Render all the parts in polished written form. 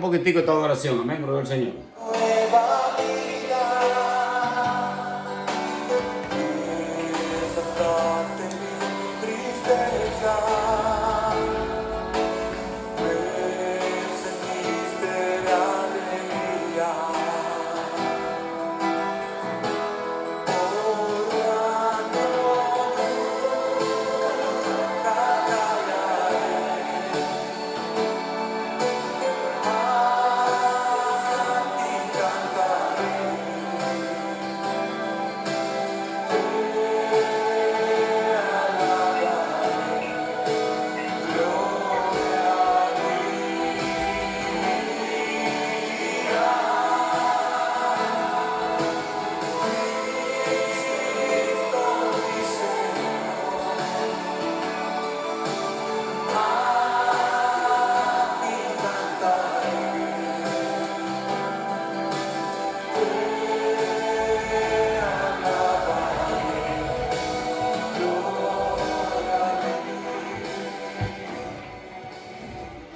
poquitico esta oración. Amén, gloria al Señor. Nueva vida, desatarte mi tristeza, me encendiste de alegría. Hoy ya no callaré, a ti cantaré.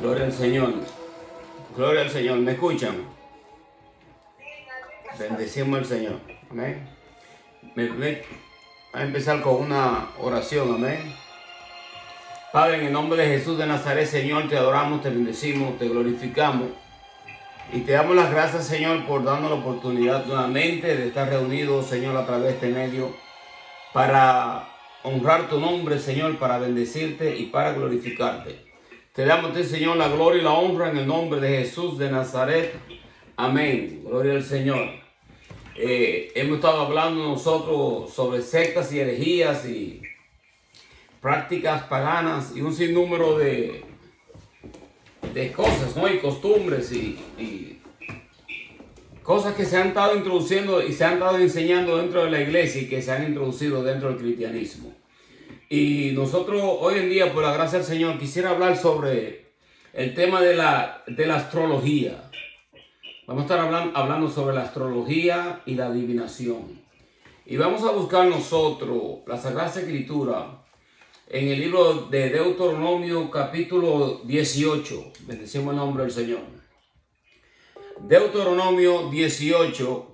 Gloria al Señor. Gloria al Señor. ¿Me escuchan? Bendecimos al Señor. Amén. A empezar con una oración. Amén. Padre, en el nombre de Jesús de Nazaret, Señor, te adoramos, te bendecimos, te glorificamos. Y te damos las gracias, Señor, por darnos la oportunidad nuevamente de estar reunidos, Señor, a través de este medio, para honrar tu nombre, Señor, para bendecirte y para glorificarte. Te damos a ti, Señor, la gloria y la honra en el nombre de Jesús de Nazaret. Amén. Gloria al Señor. Hemos estado hablando nosotros sobre sectas y herejías y prácticas paganas y un sinnúmero de cosas, ¿no? Y costumbres y cosas que se han estado introduciendo y se han estado enseñando dentro de la iglesia y que se han introducido dentro del cristianismo. Y nosotros hoy en día, por la gracia del Señor, quisiera hablar sobre el tema de la astrología. Vamos a estar hablando sobre la astrología y la adivinación. Y vamos a buscar nosotros la Sagrada Escritura en el libro de Deuteronomio capítulo 18. Bendecimos el nombre del Señor. Deuteronomio 18.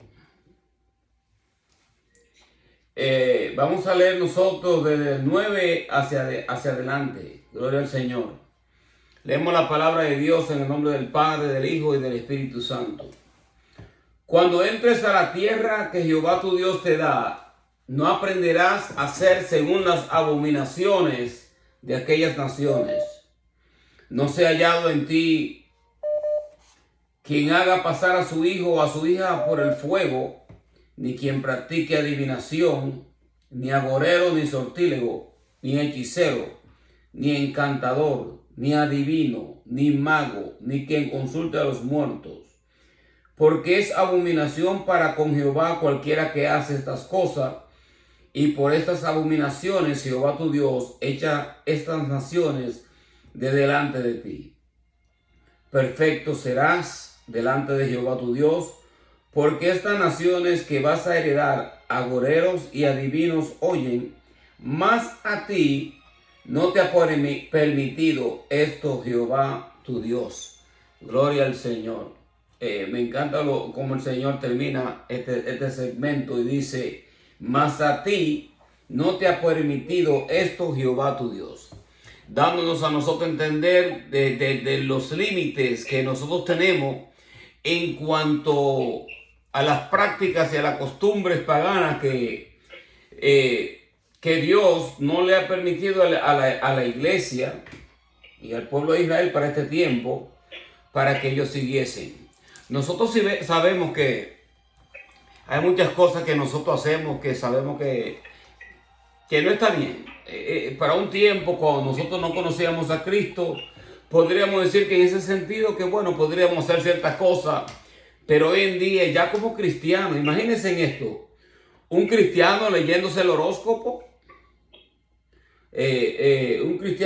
Vamos a leer nosotros desde el 9 hacia adelante. Gloria al Señor. Leemos la palabra de Dios en el nombre del Padre, del Hijo y del Espíritu Santo. Cuando entres a la tierra que Jehová tu Dios te da, no aprenderás a hacer según las abominaciones de aquellas naciones. No sea hallado en ti quien haga pasar a su hijo o a su hija por el fuego, ni quien practique adivinación, ni agorero, ni sortílego, ni hechicero, ni encantador, ni adivino, ni mago, ni quien consulte a los muertos. Porque es abominación para con Jehová cualquiera que hace estas cosas, y por estas abominaciones Jehová tu Dios echa estas naciones de delante de ti. Perfecto serás delante de Jehová tu Dios, porque estas naciones que vas a heredar, agoreros y adivinos oyen, mas a ti no te ha permitido esto Jehová tu Dios. Gloria al Señor. Me encanta cómo el Señor termina este segmento y dice, mas a ti no te ha permitido esto Jehová tu Dios. Dándonos a nosotros entender de los límites que nosotros tenemos en cuanto a las prácticas y a las costumbres paganas que Dios no le ha permitido a la iglesia y al pueblo de Israel para este tiempo, para que ellos siguiesen. Nosotros sí sabemos que hay muchas cosas que nosotros hacemos que sabemos que no está bien. Para un tiempo, cuando nosotros no conocíamos a Cristo, podríamos decir que en ese sentido que bueno, podríamos hacer ciertas cosas, pero hoy en día ya como cristianos, imagínense en esto, un cristiano leyéndose el horóscopo, leyéndose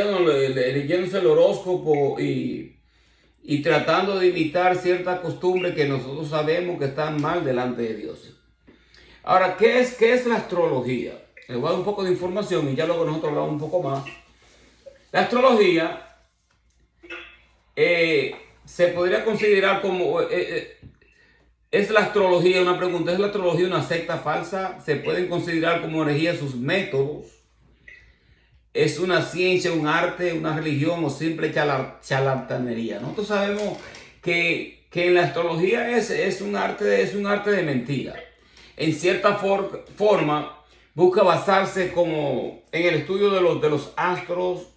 el horóscopo y tratando de imitar ciertas costumbres que nosotros sabemos que están mal delante de Dios. Ahora, ¿qué es la astrología? Les voy a dar un poco de información y ya luego nosotros hablamos un poco más. La astrología se podría considerar como... ¿Es la astrología, una pregunta, es la astrología una secta falsa? ¿Se pueden considerar como herejía sus métodos? ¿Es una ciencia, un arte, una religión o simple charlatanería? Nosotros sabemos que en la astrología es un arte, es un arte de mentira. En cierta forma busca basarse como en el estudio de los astros,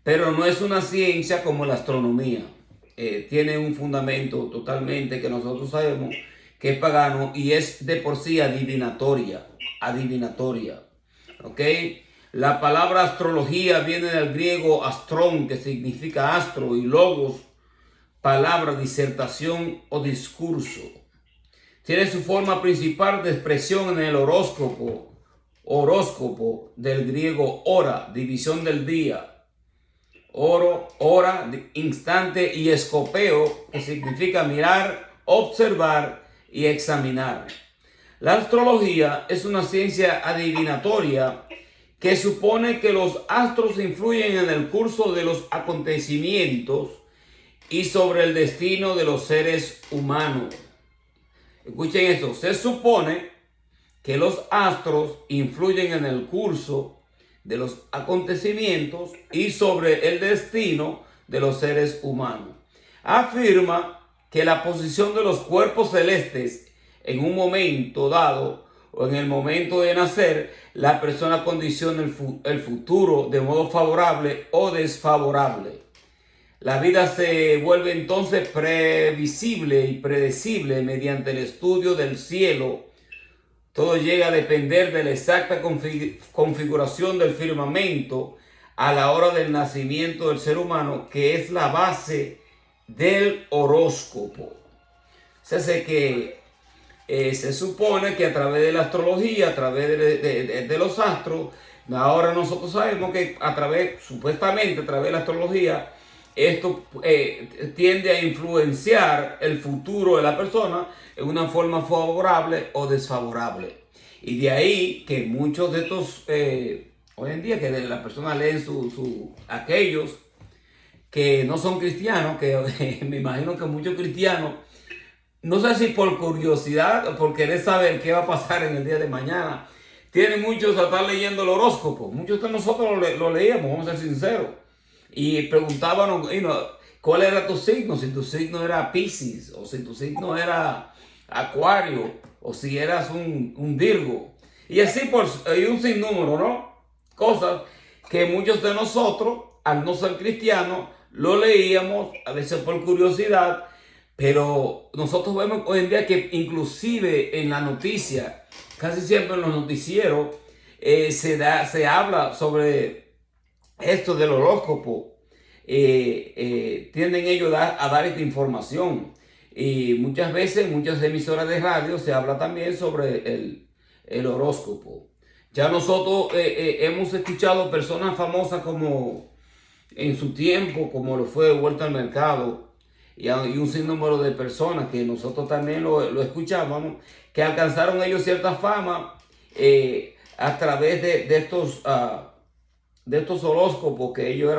pero no es una ciencia como la astronomía. Tiene un fundamento totalmente que nosotros sabemos que es pagano y es de por sí adivinatoria. Adivinatoria. ¿Ok? La palabra astrología viene del griego astrón, que significa astro, y logos, palabra, disertación o discurso. Tiene su forma principal de expresión en el horóscopo del griego hora, división del día. Oro, hora, instante y escopeo, que significa mirar, observar y examinar. La astrología es una ciencia adivinatoria que supone que los astros influyen en el curso de los acontecimientos y sobre el destino de los seres humanos. Escuchen esto, se supone que los astros influyen en el curso de los acontecimientos y sobre el destino de los seres humanos. Afirma que la posición de los cuerpos celestes en un momento dado o en el momento de nacer, la persona condiciona el futuro de modo favorable o desfavorable. La vida se vuelve entonces previsible y predecible mediante el estudio del cielo. Todo llega a depender de la exacta configuración del firmamento a la hora del nacimiento del ser humano, que es la base del horóscopo. Se hace que se supone que a través de la astrología, a través de los astros, ahora nosotros sabemos que supuestamente a través de la astrología, esto tiende a influenciar el futuro de la persona en una forma favorable o desfavorable. Y de ahí que muchos de estos, hoy en día, que las personas leen aquellos que no son cristianos, que me imagino que muchos cristianos, no sé si por curiosidad o por querer saber qué va a pasar en el día de mañana, tienen muchos a estar leyendo el horóscopo. Muchos de nosotros lo leíamos, vamos a ser sinceros. Y preguntábamos, ¿cuál era tu signo? Si tu signo era Piscis, o si tu signo era Acuario, o si eras un Virgo. Y así hay un sinnúmero, ¿no? Cosas que muchos de nosotros, al no ser cristianos, lo leíamos, a veces por curiosidad, pero nosotros vemos hoy en día que inclusive en la noticia, casi siempre en los noticieros, se habla sobre esto del horóscopo. Tienden ellos a dar esta información. Y muchas veces, en muchas emisoras de radio, se habla también sobre el horóscopo. Ya nosotros hemos escuchado personas famosas como en su tiempo, como lo fue Vuelta al Mercado, y un sinnúmero de personas que nosotros también lo escuchábamos, que alcanzaron ellos cierta fama a través de estos horóscopos que ellos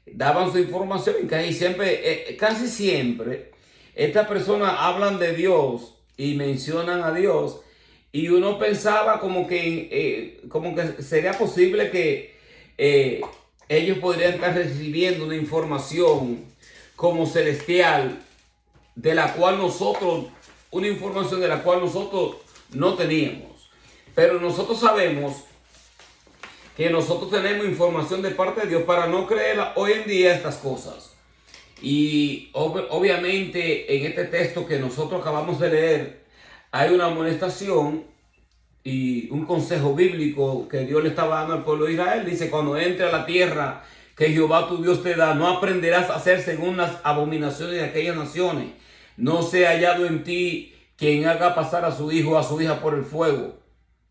daban su información y casi siempre estas personas hablan de Dios y mencionan a Dios y uno pensaba como que sería posible que ellos podrían estar recibiendo una información como celestial una información de la cual nosotros no teníamos. Pero nosotros sabemos que nosotros tenemos información de parte de Dios para no creer hoy en día estas cosas. Y obviamente en este texto que nosotros acabamos de leer hay una amonestación y un consejo bíblico que Dios le estaba dando al pueblo de Israel. Dice: cuando entre a la tierra que Jehová tu Dios te da, no aprenderás a hacer según las abominaciones de aquellas naciones. No sea hallado en ti quien haga pasar a su hijo o a su hija por el fuego,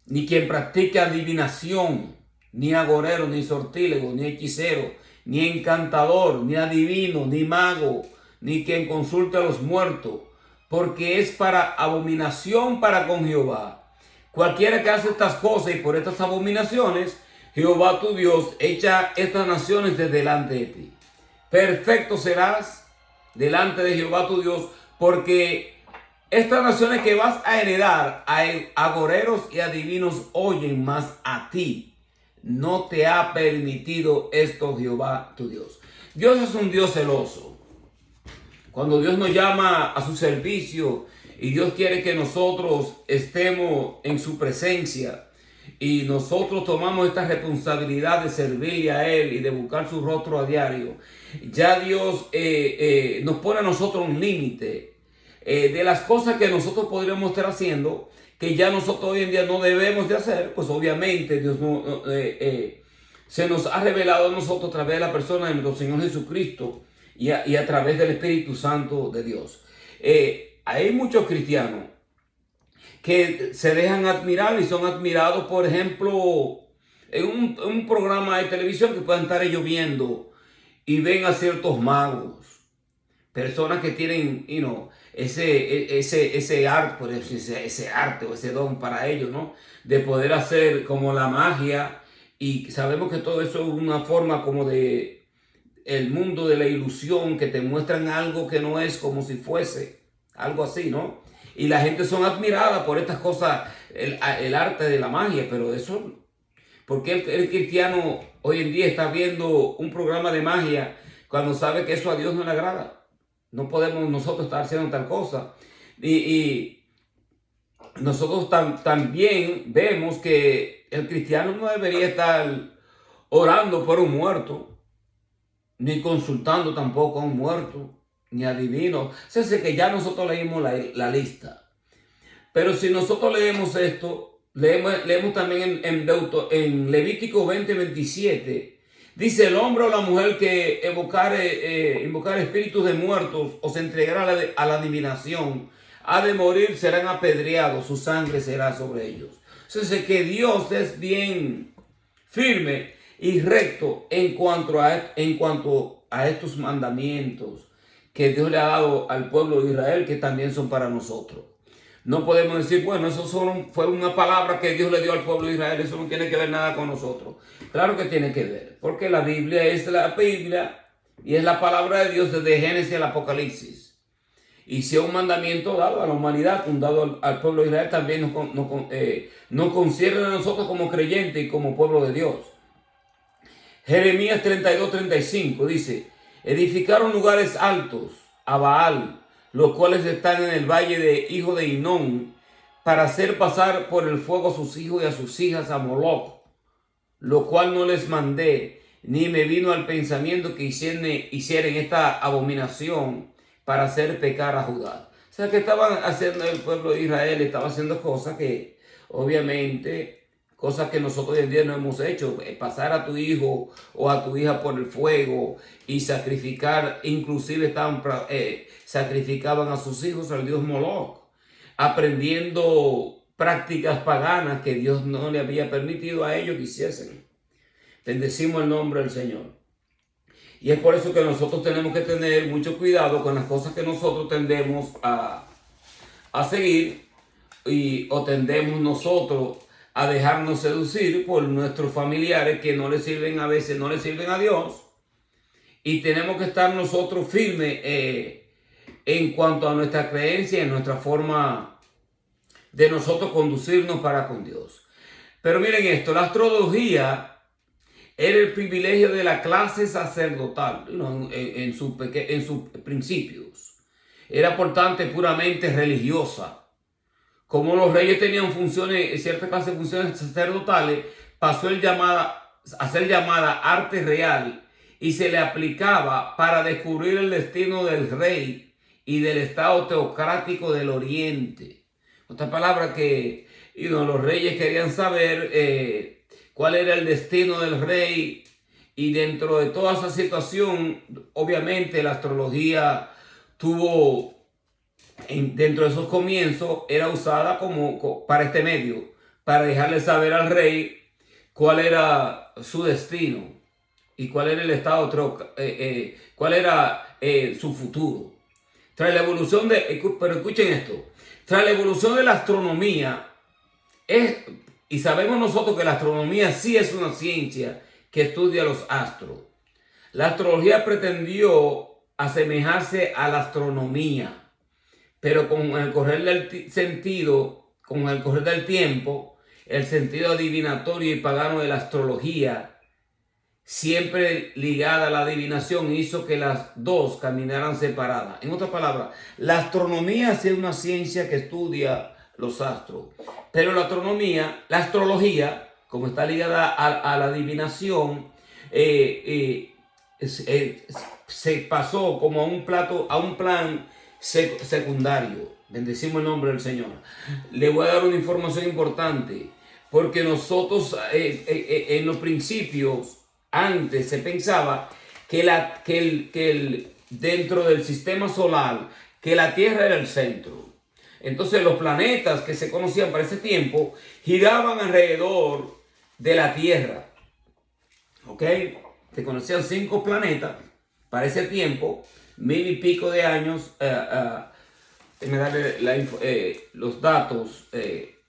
ni quien practique adivinación, ni agorero, ni sortílego, ni hechicero, ni encantador, ni adivino, ni mago, ni quien consulte a los muertos, porque es para abominación para con Jehová. Cualquiera que hace estas cosas, y por estas abominaciones Jehová tu Dios echa estas naciones de delante de ti. perfecto serás delante de Jehová tu Dios, porque estas naciones que vas a heredar a agoreros y adivinos oyen más a ti. No te ha permitido esto Jehová tu Dios. Dios es un Dios celoso. Cuando Dios nos llama a su servicio y Dios quiere que nosotros estemos en su presencia y nosotros tomamos esta responsabilidad de servirle a Él y de buscar su rostro a diario, ya Dios nos pone a nosotros un límite de las cosas que nosotros podríamos estar haciendo, que ya nosotros hoy en día no debemos de hacer. Pues obviamente Dios se nos ha revelado a nosotros a través de la persona de nuestro Señor Jesucristo y a través del Espíritu Santo de Dios. Hay muchos cristianos que se dejan admirar y son admirados, por ejemplo, en un programa de televisión que puedan estar ellos viendo y ven a ciertos magos, personas que tienen, ese arte, ese arte o ese don para ellos, ¿no? De poder hacer como la magia, y sabemos que todo eso es una forma como de el mundo de la ilusión, que te muestran algo que no es como si fuese, algo así, ¿no? Y la gente son admirada por estas cosas, el arte de la magia, pero eso, porque el cristiano hoy en día está viendo un programa de magia cuando sabe que eso a Dios no le agrada? No podemos nosotros estar haciendo tal cosa. Y nosotros también vemos que el cristiano no debería estar orando por un muerto, ni consultando tampoco a un muerto, ni adivino. O sea, es que ya nosotros leímos la lista. Pero si nosotros leemos esto, leemos también en Levítico 20:27. Dice: el hombre o la mujer que invocar espíritus de muertos o se entregará a la adivinación, ha de morir, serán apedreados, su sangre será sobre ellos. Entonces, que Dios es bien firme y recto en cuanto a estos mandamientos que Dios le ha dado al pueblo de Israel, que también son para nosotros. No podemos decir, bueno, eso fue una palabra que Dios le dio al pueblo de Israel, eso no tiene que ver nada con nosotros. Claro que tiene que ver, porque la Biblia es la Biblia y es la palabra de Dios desde Génesis al Apocalipsis. Y si es un mandamiento dado a la humanidad, dado al pueblo de Israel, también nos concierne a nosotros como creyentes y como pueblo de Dios. Jeremías 32:35 dice: edificaron lugares altos a Baal, los cuales están en el valle de hijo de Hinón, para hacer pasar por el fuego a sus hijos y a sus hijas a Moloch, lo cual no les mandé, ni me vino al pensamiento que hicieran esta abominación para hacer pecar a Judá. O sea, que estaban haciendo el pueblo de Israel, estaba haciendo cosas que obviamente, cosas que nosotros hoy en día no hemos hecho. Pasar a tu hijo o a tu hija por el fuego y sacrificar, inclusive sacrificaban a sus hijos al dios Moloch, aprendiendo prácticas paganas que Dios no le había permitido a ellos que hiciesen. Bendecimos el nombre del Señor. Y es por eso que nosotros tenemos que tener mucho cuidado con las cosas que nosotros tendemos a seguir, o tendemos nosotros a dejarnos seducir por nuestros familiares que no le sirven, a veces no le sirven a Dios. Y tenemos que estar nosotros firmes en cuanto a nuestra creencia, en nuestra forma de nosotros conducirnos para con Dios. Pero miren esto, la astrología era el privilegio de la clase sacerdotal, en sus principios. Era por tanto puramente religiosa. Como los reyes tenían cierta clase de funciones sacerdotales, pasó a ser llamada arte real, y se le aplicaba para descubrir el destino del rey y del estado teocrático del oriente. Otra palabra que los reyes querían saber cuál era el destino del rey, y dentro de toda esa situación, obviamente la astrología tuvo, dentro de esos comienzos, era usada como para este medio, para dejarle saber al rey cuál era su destino y cuál era el estado, cuál era su futuro. Tras la evolución pero escuchen esto, tras la evolución de la astronomía, y sabemos nosotros que la astronomía sí es una ciencia que estudia los astros. La astrología pretendió asemejarse a la astronomía, pero con el correr del sentido, con el correr del tiempo, el sentido adivinatorio y pagano de la astrología, siempre ligada a la adivinación, hizo que las dos caminaran separadas. En otras palabras, la astronomía es una ciencia que estudia los astros, pero la astrología, como está ligada a la adivinación, se pasó como a un plan secundario. Bendecimos el nombre del Señor. Le voy a dar una información importante, porque nosotros en los principios, antes se pensaba dentro del sistema solar, que la Tierra era el centro. Entonces los planetas que se conocían para ese tiempo giraban alrededor de la Tierra. ¿Ok? Se conocían 5 planetas para ese tiempo, 1000 y pico de años. Me da los datos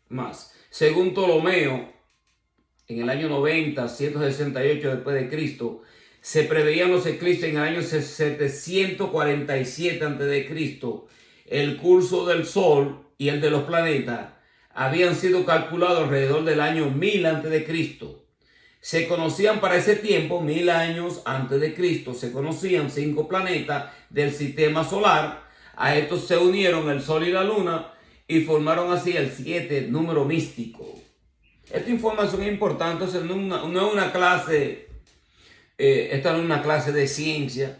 más. Según Ptolomeo, en el año 90, 168 después de Cristo, se preveían los eclipses en el año 747 antes de Cristo. El curso del Sol y el de los planetas habían sido calculados alrededor del año 1000 antes de Cristo. Se conocían para ese tiempo, 1000 años antes de Cristo, se conocían 5 planetas del sistema solar. A estos se unieron el Sol y la Luna y formaron así el 7, número místico. Esta información es importante, no es una clase, esta no es una clase de ciencia,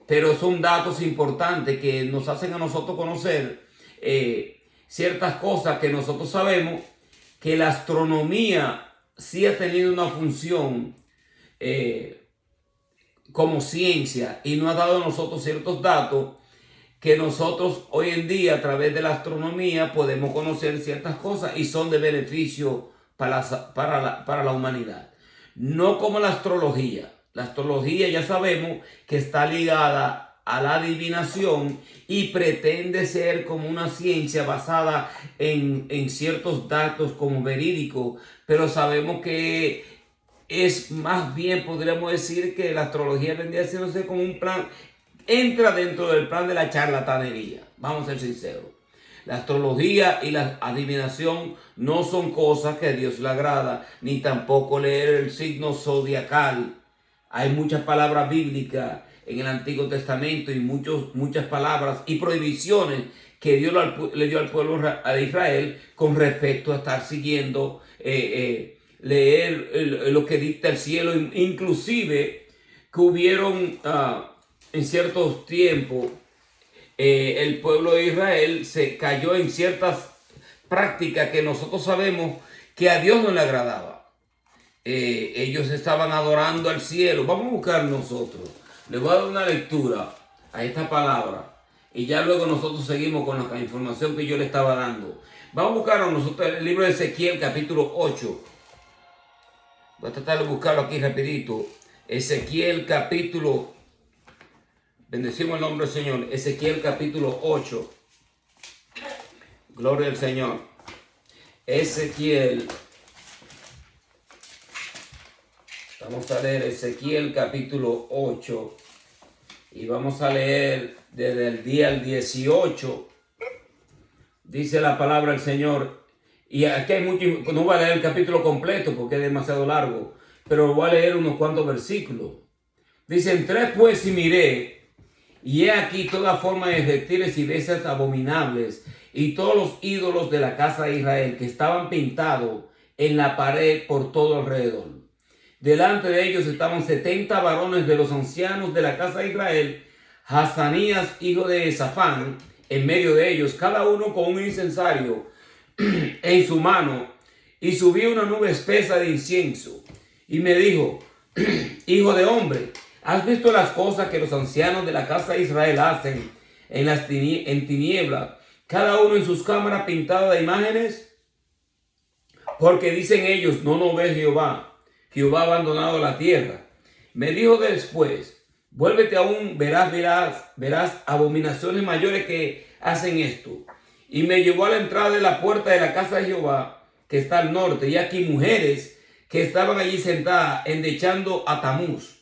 pero son datos importantes que nos hacen a nosotros conocer ciertas cosas que nosotros sabemos, que la astronomía sí ha tenido una función como ciencia y nos ha dado a nosotros ciertos datos que nosotros hoy en día a través de la astronomía podemos conocer ciertas cosas y son de beneficio para la humanidad. No como la astrología. La astrología ya sabemos que está ligada a la adivinación y pretende ser como una ciencia basada en ciertos datos como verídicos, pero sabemos que es más bien, podríamos decir, que la astrología vendría haciéndose como un plan, entra dentro del plan de la charlatanería. Vamos a ser sinceros. La astrología y la adivinación no son cosas que a Dios le agrada, ni tampoco leer el signo zodiacal. Hay muchas palabras bíblicas en el Antiguo Testamento y muchas palabras y prohibiciones que Dios le dio al pueblo de Israel con respecto a estar siguiendo, leer lo que dicta el cielo, inclusive que hubieron en ciertos tiempos el pueblo de Israel se cayó en ciertas prácticas que nosotros sabemos que a Dios no le agradaba. Ellos estaban adorando al cielo. Vamos a buscar nosotros. Les voy a dar una lectura a esta palabra y ya luego nosotros seguimos con la información que yo le estaba dando. Vamos a buscar a nosotros el libro de Ezequiel capítulo 8. Voy a tratar de buscarlo aquí rapidito. Ezequiel capítulo, bendecimos el nombre del Señor. Ezequiel capítulo 8. Gloria al Señor. Ezequiel. Vamos a leer Ezequiel capítulo 8. Y vamos a leer desde el día al 18. Dice la palabra del Señor. Y aquí hay mucho, no voy a leer el capítulo completo porque es demasiado largo, pero voy a leer unos cuantos versículos. Dice: entré pues y miré, y he aquí toda forma de reptiles y bestias abominables, y todos los ídolos de la casa de Israel que estaban pintados en la pared por todo alrededor. Delante de ellos estaban 70 varones de los ancianos de la casa de Israel, Hazanías, hijo de Safán, en medio de ellos, cada uno con un incensario en su mano, y subí una nube espesa de incienso. Y me dijo: hijo de hombre, ¿has visto las cosas que los ancianos de la casa de Israel hacen en tinieblas, cada uno en sus cámaras pintadas de imágenes? Porque dicen ellos: no nos ve Jehová. Jehová ha abandonado la tierra. Me dijo después: vuélvete aún, verás abominaciones mayores que hacen esto. Y me llevó a la entrada de la puerta de la casa de Jehová, que está al norte, y aquí mujeres que estaban allí sentadas endechando a Tamuz.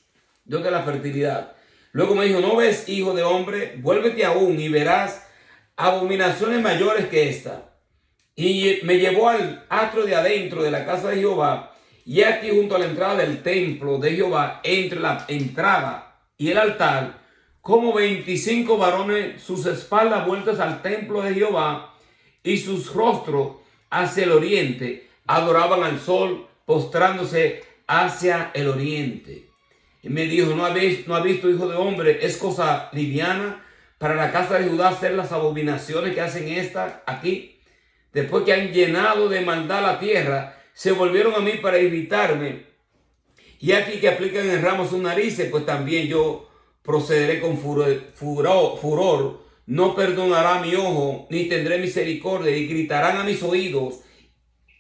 Dios de la fertilidad. Luego me dijo, ¿no ves, hijo de hombre? Vuélvete aún y verás abominaciones mayores que esta. Y me llevó al atrio de adentro de la casa de Jehová, y aquí junto a la entrada del templo de Jehová, entre la entrada y el altar, como 25 varones, sus espaldas vueltas al templo de Jehová, y sus rostros hacia el oriente, adoraban al sol, postrándose hacia el oriente. Y me dijo, ¿no has visto, hijo de hombre? Es cosa liviana para la casa de Judá hacer las abominaciones que hacen esta aquí. Después que han llenado de maldad la tierra, se volvieron a mí para irritarme. Y aquí que aplican en ramos sus narices, pues también yo procederé con furor. No perdonará mi ojo, ni tendré misericordia, y gritarán a mis oídos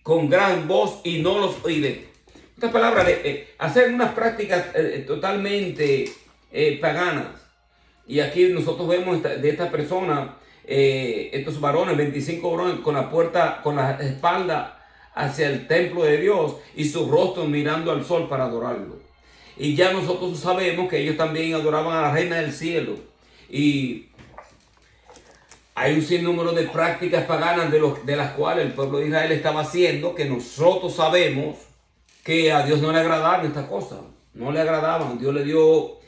con gran voz y no los oiré. Esta palabra de hacer unas prácticas totalmente paganas. Y aquí nosotros vemos de esta persona, estos varones, 25 varones con la puerta, con la espalda hacia el templo de Dios y su rostro mirando al sol para adorarlo. Y ya nosotros sabemos que ellos también adoraban a la reina del cielo. Y hay un sinnúmero de prácticas paganas de las cuales el pueblo de Israel estaba haciendo, que nosotros sabemos que a Dios no le agradaban estas cosas. No le agradaban. Dios le dio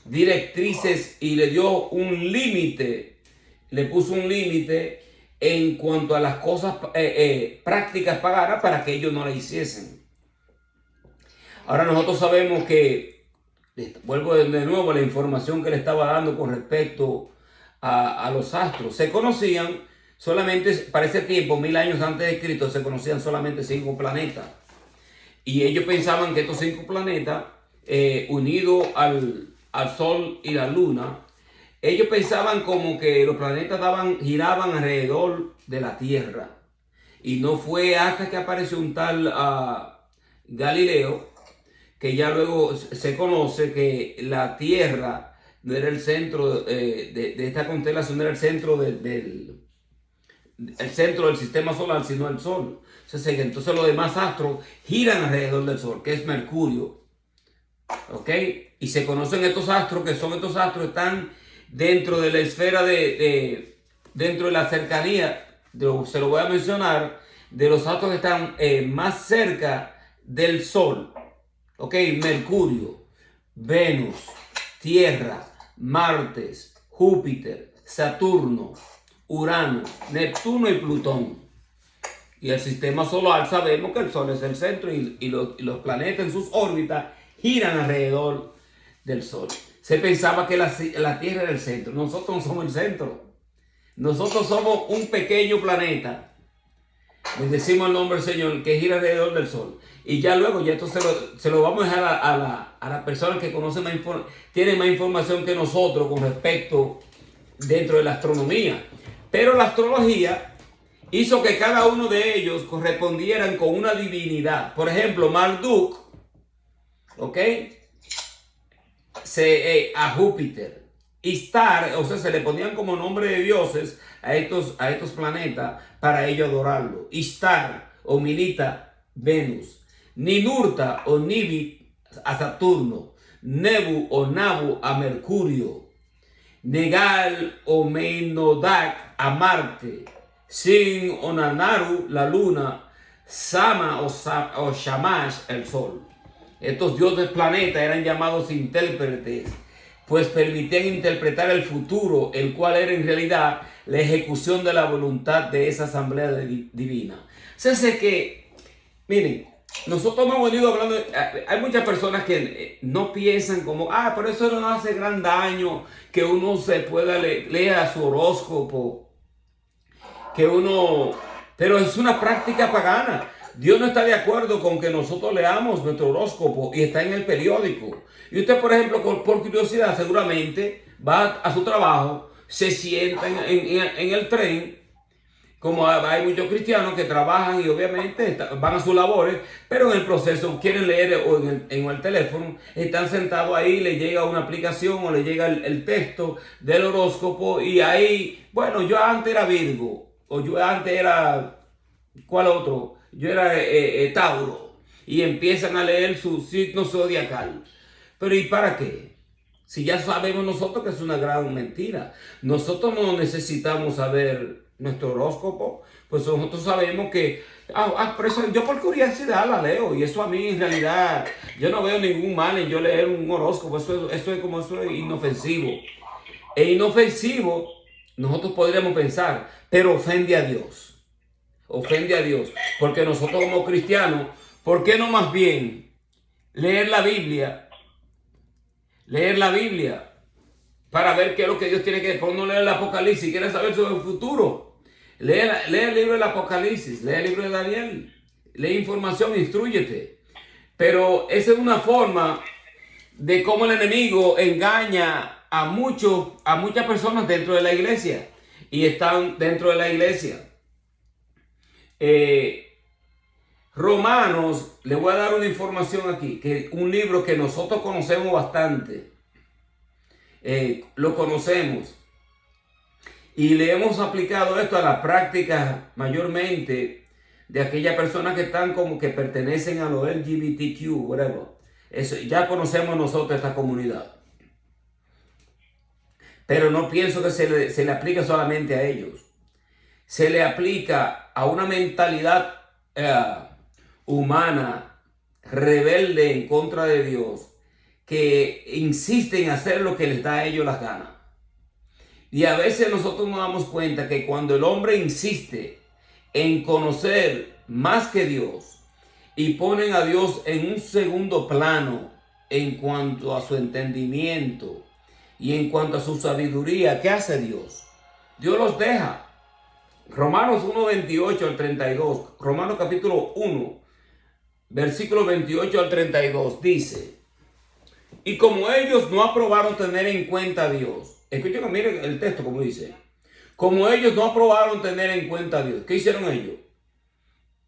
directrices y le dio un límite. Le puso un límite en cuanto a las cosas prácticas paganas para que ellos no la hiciesen. Ahora nosotros sabemos que, vuelvo de nuevo a la información que le estaba dando con respecto a los astros. Se conocían solamente, para ese tiempo, 1000 años antes de Cristo, se conocían solamente 5 planetas. Y ellos pensaban que estos 5 planetas, unidos al Sol y la Luna, ellos pensaban como que los planetas giraban alrededor de la Tierra. Y no fue hasta que apareció un tal Galileo, que ya luego se conoce que la Tierra no era el centro de esta constelación, no era el centro el centro del sistema solar, sino el Sol. Entonces los demás astros giran alrededor del Sol, que es Mercurio. ¿Ok? Y se conocen estos astros, están dentro de la esfera dentro de la cercanía, se lo voy a mencionar, de los astros que están más cerca del Sol. ¿Ok? Mercurio, Venus, Tierra, Marte, Júpiter, Saturno, Urano, Neptuno y Plutón. Y el sistema solar, sabemos que el Sol es el centro y los planetas en sus órbitas giran alrededor del Sol. Se pensaba que la Tierra era el centro. Nosotros no somos el centro. Nosotros somos un pequeño planeta. Bendecimos el nombre del Señor, que gira alrededor del Sol. Y ya luego, ya esto se lo vamos a dejar a las personas que conocen tienen más información que nosotros con respecto dentro de la astronomía. Pero la astrología hizo que cada uno de ellos correspondieran con una divinidad. Por ejemplo, Marduk, ¿ok? A Júpiter. Istar, o sea, se le ponían como nombre de dioses a estos planetas para ellos adorarlo. Istar o Milita, Venus. Ninurta o Nibit a Saturno. Nebu o Nabu a Mercurio. Negal o Menodak a Marte. Sin o Nanaru, la luna. Sama o Shamash, el sol. Estos dioses planetas eran llamados intérpretes, pues permitían interpretar el futuro, el cual era en realidad la ejecución de la voluntad de esa asamblea divina. O sea, sé que, miren, nosotros hemos venido hablando, hay muchas personas que no piensan como, pero eso no hace gran daño, que uno se pueda leer su horóscopo, pero es una práctica pagana. Dios no está de acuerdo con que nosotros leamos nuestro horóscopo y está en el periódico. Y usted, por ejemplo, por curiosidad, seguramente va a su trabajo, se sienta en el tren, como hay muchos cristianos que trabajan y obviamente van a sus labores, pero en el proceso quieren leer o en el teléfono, están sentados ahí, le llega una aplicación o le llega el texto del horóscopo y ahí, bueno, yo antes era Virgo, o yo antes era, ¿cuál otro? Yo era Tauro, y empiezan a leer su signo zodiacal. Pero ¿y para qué? Si ya sabemos nosotros que es una gran mentira. Nosotros no necesitamos saber nuestro horóscopo. Pues nosotros sabemos que, pero yo por curiosidad la leo. Y eso a mí en realidad, yo no veo ningún mal en yo leer un horóscopo. Eso es como eso es inofensivo. E inofensivo, nosotros podríamos pensar, pero ofende a Dios. Ofende a Dios. Porque nosotros como cristianos, ¿por qué no más bien leer la Biblia? Leer la Biblia para ver qué es lo que Dios tiene que decir. Por no leer el Apocalipsis, quieres saber sobre el futuro. Lee el libro del Apocalipsis, lee el libro de Daniel, lee información, instrúyete. Pero esa es una forma de cómo el enemigo engaña a muchas personas dentro de la iglesia y están dentro de la iglesia. Romanos, le voy a dar una información aquí, que un libro que nosotros conocemos bastante, lo conocemos y le hemos aplicado esto a la práctica mayormente de aquellas personas que están como que pertenecen a los LGBTQ, whatever. Eso, ya conocemos nosotros esta comunidad. Pero no pienso que se le aplique solamente a ellos. Se le aplica a una mentalidad humana, rebelde en contra de Dios, que insiste en hacer lo que les da a ellos las ganas. Y a veces nosotros nos damos cuenta que cuando el hombre insiste en conocer más que Dios y ponen a Dios en un segundo plano en cuanto a su entendimiento y en cuanto a su sabiduría, ¿qué hace Dios? Dios los deja. Romanos 1, 28 al 32, Romanos capítulo 1, versículo 28 al 32, dice: y como ellos no aprobaron tener en cuenta a Dios, escuchen, miren el texto como dice, como ellos no aprobaron tener en cuenta a Dios, ¿qué hicieron ellos?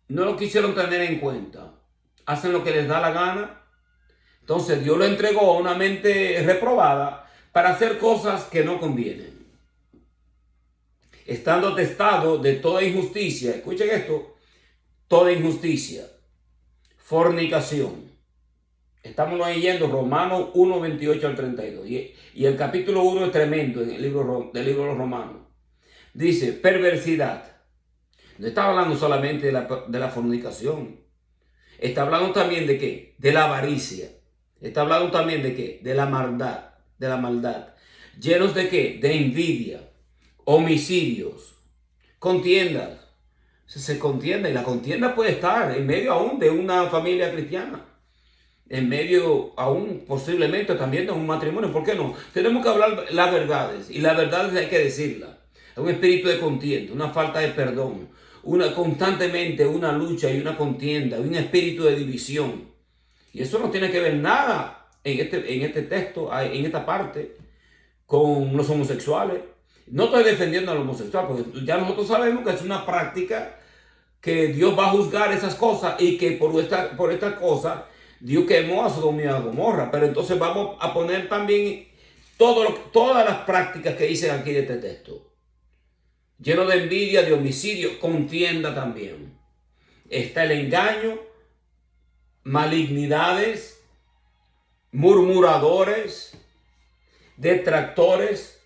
No lo quisieron tener en cuenta, hacen lo que les da la gana. Entonces Dios lo entregó a una mente reprobada para hacer cosas que no convienen, estando atestado de toda injusticia. Escuchen esto: toda injusticia, fornicación. Estamos leyendo Romanos 1, 28 al 32. Y el capítulo 1 es tremendo en el libro de los Romanos. Dice, perversidad. No está hablando solamente de la fornicación. Está hablando también de qué? De la avaricia. Está hablando también de qué? De la maldad. De la maldad. ¿Llenos de qué? De envidia, homicidios, contiendas. Se contienda, y la contienda puede estar en medio aún de una familia cristiana, en medio aún posiblemente también de un matrimonio. ¿Por qué no? Tenemos que hablar las verdades, y las verdades hay que decirlas. Un espíritu de contienda, una falta de perdón, constantemente una lucha y una contienda, un espíritu de división. Y eso no tiene que ver nada en este texto, en esta parte, con los homosexuales. No estoy defendiendo al homosexual, porque ya nosotros sabemos que es una práctica que Dios va a juzgar esas cosas, y que por esta cosa Dios quemó a Sodoma y a Gomorra. Pero entonces vamos a poner también todas las prácticas que dicen aquí de este texto. Lleno de envidia, de homicidio, contienda también. Está el engaño, malignidades, murmuradores, detractores.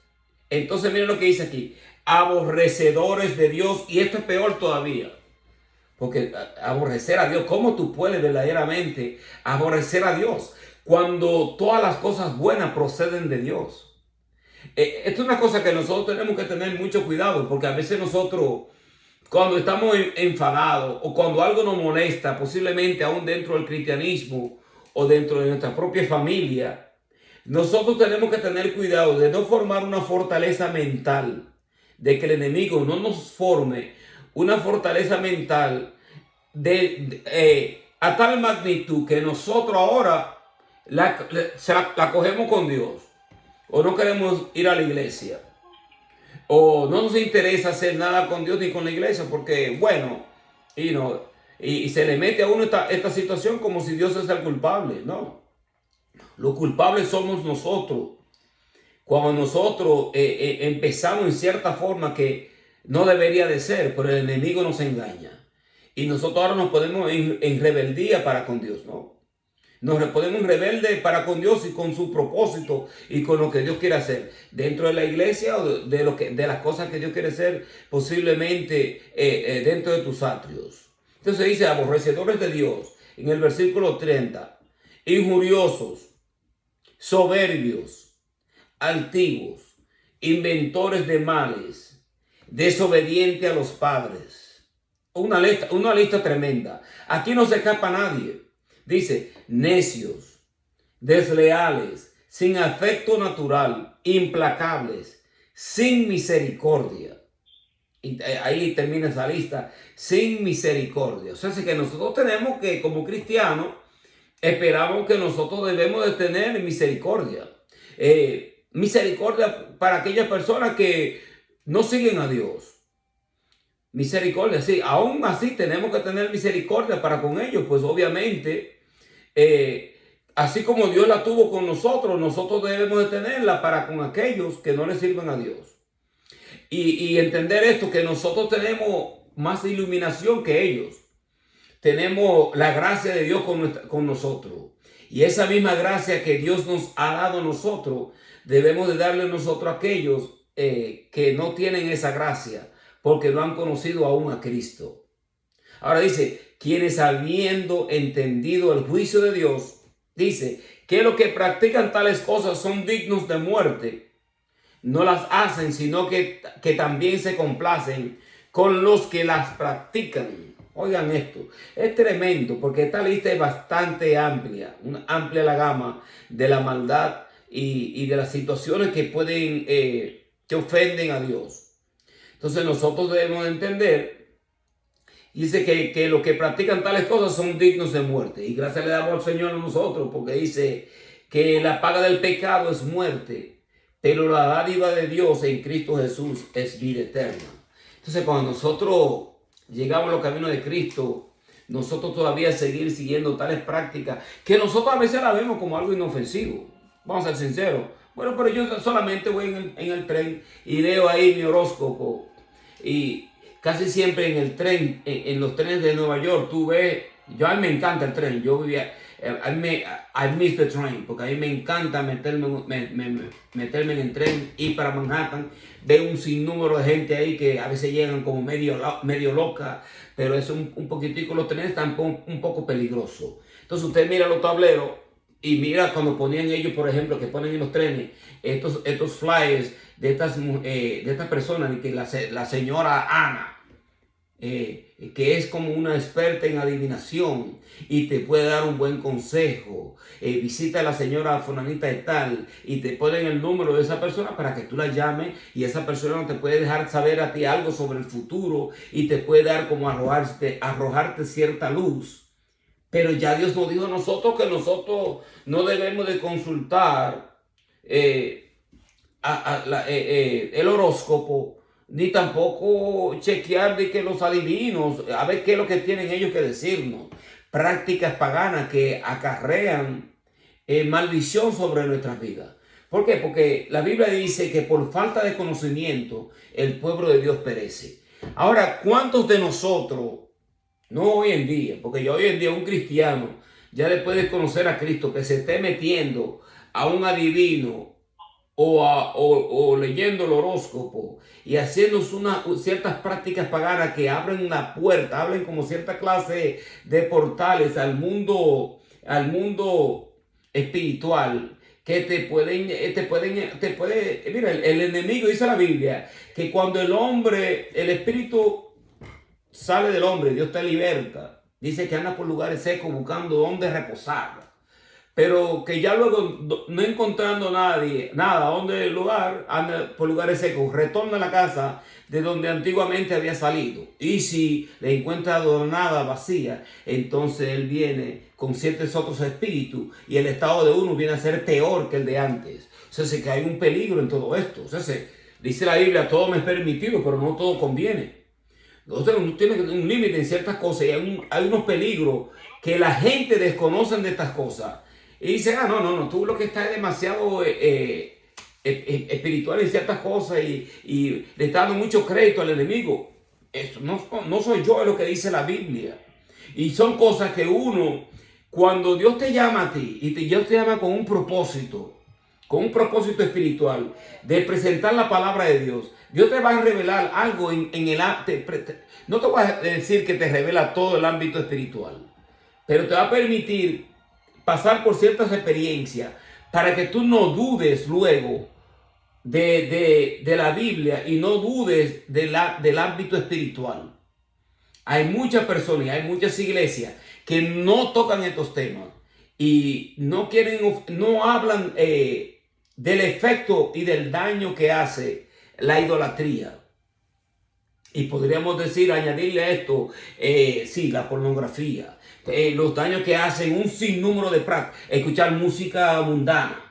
Entonces miren lo que dice aquí: aborrecedores de Dios. Y esto es peor todavía, porque aborrecer a Dios, ¿cómo tú puedes verdaderamente aborrecer a Dios cuando todas las cosas buenas proceden de Dios? Esto es una cosa que nosotros tenemos que tener mucho cuidado, porque a veces nosotros, cuando estamos enfadados o cuando algo nos molesta, posiblemente aún dentro del cristianismo o dentro de nuestra propia familia, nosotros tenemos que tener cuidado de no formar una fortaleza mental, de que el enemigo no nos forme una fortaleza mental a tal magnitud que nosotros ahora la cogemos con Dios, o no queremos ir a la iglesia, o no nos interesa hacer nada con Dios ni con la iglesia, porque bueno, y se le mete a uno esta situación como si Dios es el culpable. No, los culpables somos nosotros, cuando nosotros empezamos en cierta forma que no debería de ser, pero el enemigo nos engaña, y nosotros ahora nos ponemos en rebeldía para con Dios, ¿no? nos ponemos rebeldes para con Dios y con su propósito y con lo que Dios quiere hacer dentro de la iglesia o de las cosas que Dios quiere hacer posiblemente dentro de tus atrios. Entonces dice, aborrecedores de Dios, en el versículo 30, injuriosos, soberbios, altivos, inventores de males, desobedientes a los padres. Una lista tremenda. Aquí no se escapa nadie. Dice, necios, desleales, sin afecto natural, implacables, sin misericordia. Y ahí termina esa lista, sin misericordia. O sea, es que nosotros tenemos que, como cristianos, esperamos que nosotros debemos de tener misericordia. Misericordia para aquellas personas que no siguen a Dios. Misericordia, sí. Aún así tenemos que tener misericordia para con ellos, pues obviamente, así como Dios la tuvo con nosotros, nosotros debemos de tenerla para con aquellos que no le sirven a Dios. Y entender esto, que nosotros tenemos más iluminación que ellos. Tenemos la gracia de Dios con nosotros. Y esa misma gracia que Dios nos ha dado a nosotros, debemos de darle nosotros a aquellos que no tienen esa gracia, porque no han conocido aún a Cristo. Ahora dice, quienes habiendo entendido el juicio de Dios, dice que los que practican tales cosas son dignos de muerte, no las hacen, sino que también se complacen con los que las practican. Oigan esto, es tremendo porque esta lista es bastante amplia, amplia la gama de la maldad y de las situaciones que pueden, que ofenden a Dios. Entonces nosotros debemos entender, dice que los que practican tales cosas son dignos de muerte. Y gracias le damos al Señor a nosotros porque dice que la paga del pecado es muerte, pero la dádiva de Dios en Cristo Jesús es vida eterna. Entonces cuando nosotros llegamos a los caminos de Cristo, nosotros todavía seguir siguiendo tales prácticas que nosotros a veces la vemos como algo inofensivo. Vamos a ser sinceros. Bueno, pero yo solamente voy en el tren y leo ahí mi horóscopo. Y casi siempre en el tren, en los trenes de Nueva York, tú ves, a mí me encanta el tren. Yo vivía, I miss the train, porque a mí me encanta meterme en el tren, ir para Manhattan. Veo un sinnúmero de gente ahí que a veces llegan como medio loca, pero es un poquitico, los trenes están un poco peligrosos. Entonces usted mira los tableros y mira cuando ponían ellos, por ejemplo, que ponen en los trenes estos flyers de estas personas, que la señora Ana, que es como una experta en adivinación y te puede dar un buen consejo. Visita a la señora fulanita de tal y te ponen el número de esa persona para que tú la llames, y esa persona te puede dejar saber a ti algo sobre el futuro y te puede dar como arrojarte cierta luz. Pero ya Dios nos dijo a nosotros que nosotros no debemos de consultar el horóscopo, ni tampoco chequear de que los adivinos, a ver qué es lo que tienen ellos que decirnos. Prácticas paganas que acarrean maldición sobre nuestras vidas. ¿Por qué? Porque la Biblia dice que por falta de conocimiento el pueblo de Dios perece. Ahora, ¿cuántos de nosotros, no hoy en día, porque yo hoy en día un cristiano, ya después de conocer a Cristo, que se esté metiendo a un adivino o leyendo el horóscopo y haciendo ciertas prácticas paganas que abren una puerta, abren como cierta clase de portales al mundo espiritual, que te pueden, mira, el enemigo, dice la Biblia, que cuando el espíritu sale del hombre, Dios te liberta. Dice que anda por lugares secos buscando dónde reposar. Pero que ya luego, no encontrando nada donde lugar, anda por lugares secos, retorna a la casa de donde antiguamente había salido. Y si le encuentra adornada, vacía, entonces él viene con ciertos otros espíritus y el estado de uno viene a ser peor que el de antes. O sea, que hay un peligro en todo esto. O sea, dice la Biblia, todo me es permitido, pero no todo conviene. Entonces uno tiene un límite en ciertas cosas y hay unos peligros que la gente desconoce de estas cosas. Y dice, no, tú lo que estás es demasiado espiritual en ciertas cosas y le está dando mucho crédito al enemigo. Esto no soy yo, es lo que dice la Biblia. Y son cosas que uno Cuando Dios te llama a ti y Dios te llama con un propósito espiritual de presentar la palabra de Dios, Dios te va a revelar algo en el no te voy a decir que te revela todo el ámbito espiritual, pero te va a permitir pasar por ciertas experiencias para que tú no dudes luego de la Biblia y no dudes del ámbito espiritual. Hay muchas personas, hay muchas iglesias que no tocan estos temas y no quieren, no hablan del efecto y del daño que hace la idolatría. Y podríamos decir, añadirle a esto, sí, la pornografía, los daños que hacen un sinnúmero de prácticas, escuchar música mundana.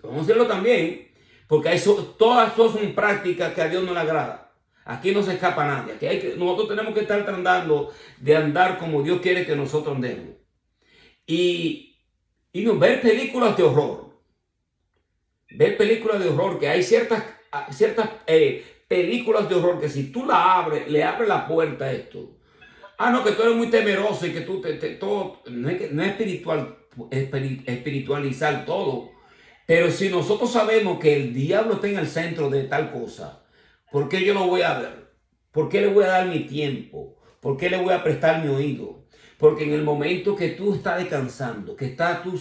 Vamos a hacerlo también, porque todas son prácticas que a Dios no le agrada. Aquí no se escapa nadie. Nosotros tenemos que estar tratando de andar como Dios quiere que nosotros andemos. Y no, ver películas de horror. Ver películas de horror, que hay ciertas películas de horror que si tú le abres la puerta a esto. No, que tú eres muy temeroso y que tú todo, no es espiritual, espiritualizar todo. Pero si nosotros sabemos que el diablo está en el centro de tal cosa, ¿por qué yo lo voy a ver? ¿Por qué le voy a dar mi tiempo? ¿Por qué le voy a prestar mi oído? Porque en el momento que tú estás descansando, que estás tú,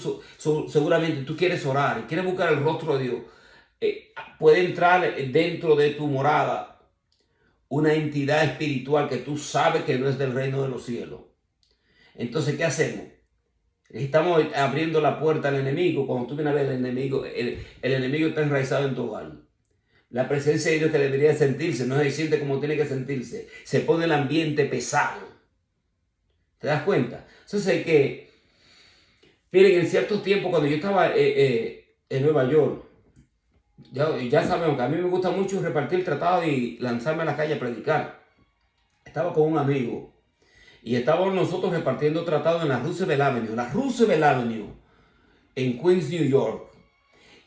seguramente tú quieres orar y quieres buscar el rostro de Dios, puede entrar dentro de tu morada una entidad espiritual que tú sabes que no es del reino de los cielos. Entonces, ¿qué hacemos? Estamos abriendo la puerta al enemigo. Cuando tú vienes a ver el enemigo está enraizado en tu hogar. La presencia de Dios que debería sentirse no se siente como tiene que sentirse. Se pone el ambiente pesado. ¿Te das cuenta? Entonces que, miren, en ciertos tiempos cuando yo estaba en Nueva York, ya sabemos que a mí me gusta mucho repartir tratados y lanzarme a la calle a predicar. Estaba con un amigo y estábamos nosotros repartiendo tratados en la Roosevelt Avenue, en Queens, New York.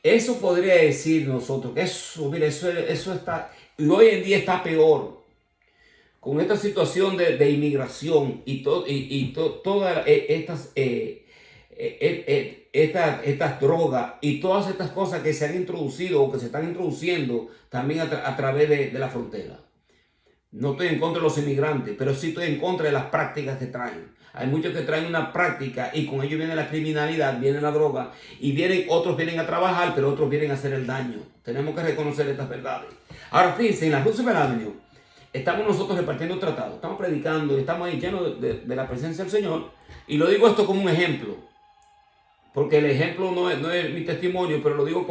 Eso podría decir nosotros que eso está, y hoy en día está peor, con esta situación de inmigración y todas estas drogas y todas estas cosas que se han introducido o que se están introduciendo también a través de la frontera. No estoy en contra de los inmigrantes, pero sí estoy en contra de las prácticas que traen. Hay muchos que traen una práctica y con ello viene la criminalidad, viene la droga y otros vienen a trabajar, pero otros vienen a hacer el daño. Tenemos que reconocer estas verdades. Ahora fíjense, en la Roosevelt Avenue estamos nosotros repartiendo tratados, estamos predicando y estamos ahí llenos de la presencia del Señor. Y lo digo esto como un ejemplo, porque el ejemplo no es mi testimonio, pero lo digo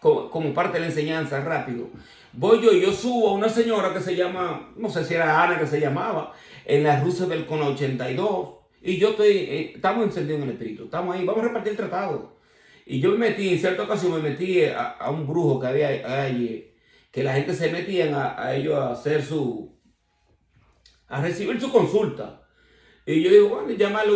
como parte de la enseñanza, rápido. Yo subo a una señora que se llama, no sé si era Ana que se llamaba, en la Roosevelt con 82. Y yo estamos encendidos en el espíritu, estamos ahí, vamos a repartir el tratado. Y yo en cierta ocasión me metí a un brujo que había allí, que la gente se metían a ellos a recibir su consulta. Y yo digo, bueno, llamarle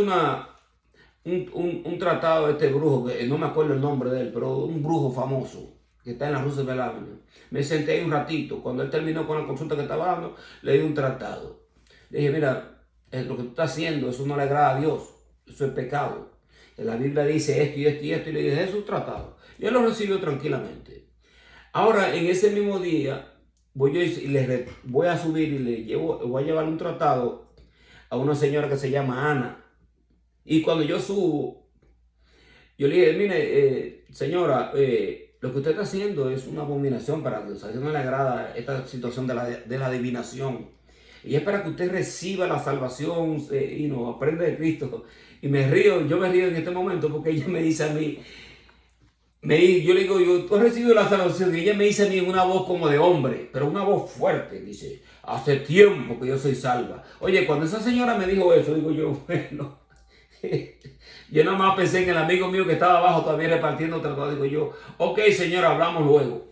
un tratado a este brujo, que no me acuerdo el nombre de él, pero un brujo famoso que está en la Roosevelt Avenue. Me senté ahí un ratito. Cuando él terminó con la consulta que estaba dando, le di un tratado. Le dije, mira, lo que tú estás haciendo, eso no le agrada a Dios. Eso es pecado. La Biblia dice esto y esto y esto. Y le dije, es un tratado. Y él lo recibió tranquilamente. Ahora, en ese mismo día, voy a subir y voy a llevar un tratado a una señora que se llama Ana. Y cuando yo subo, yo le dije, mire, señora, lo que usted está haciendo es una abominación para Dios. A Dios no le agrada esta situación de la adivinación. Y es para que usted reciba la salvación y no aprenda de Cristo. Y yo me río en este momento porque ella me dice a mí, yo le digo, tú has recibido la salvación. Y ella me dice a mí en una voz como de hombre, pero una voz fuerte. Dice, hace tiempo que yo soy salva. Oye, cuando esa señora me dijo eso, digo yo, bueno... Yo nada más pensé en el amigo mío que estaba abajo todavía repartiendo tratado. Digo yo, ok, señora, hablamos luego.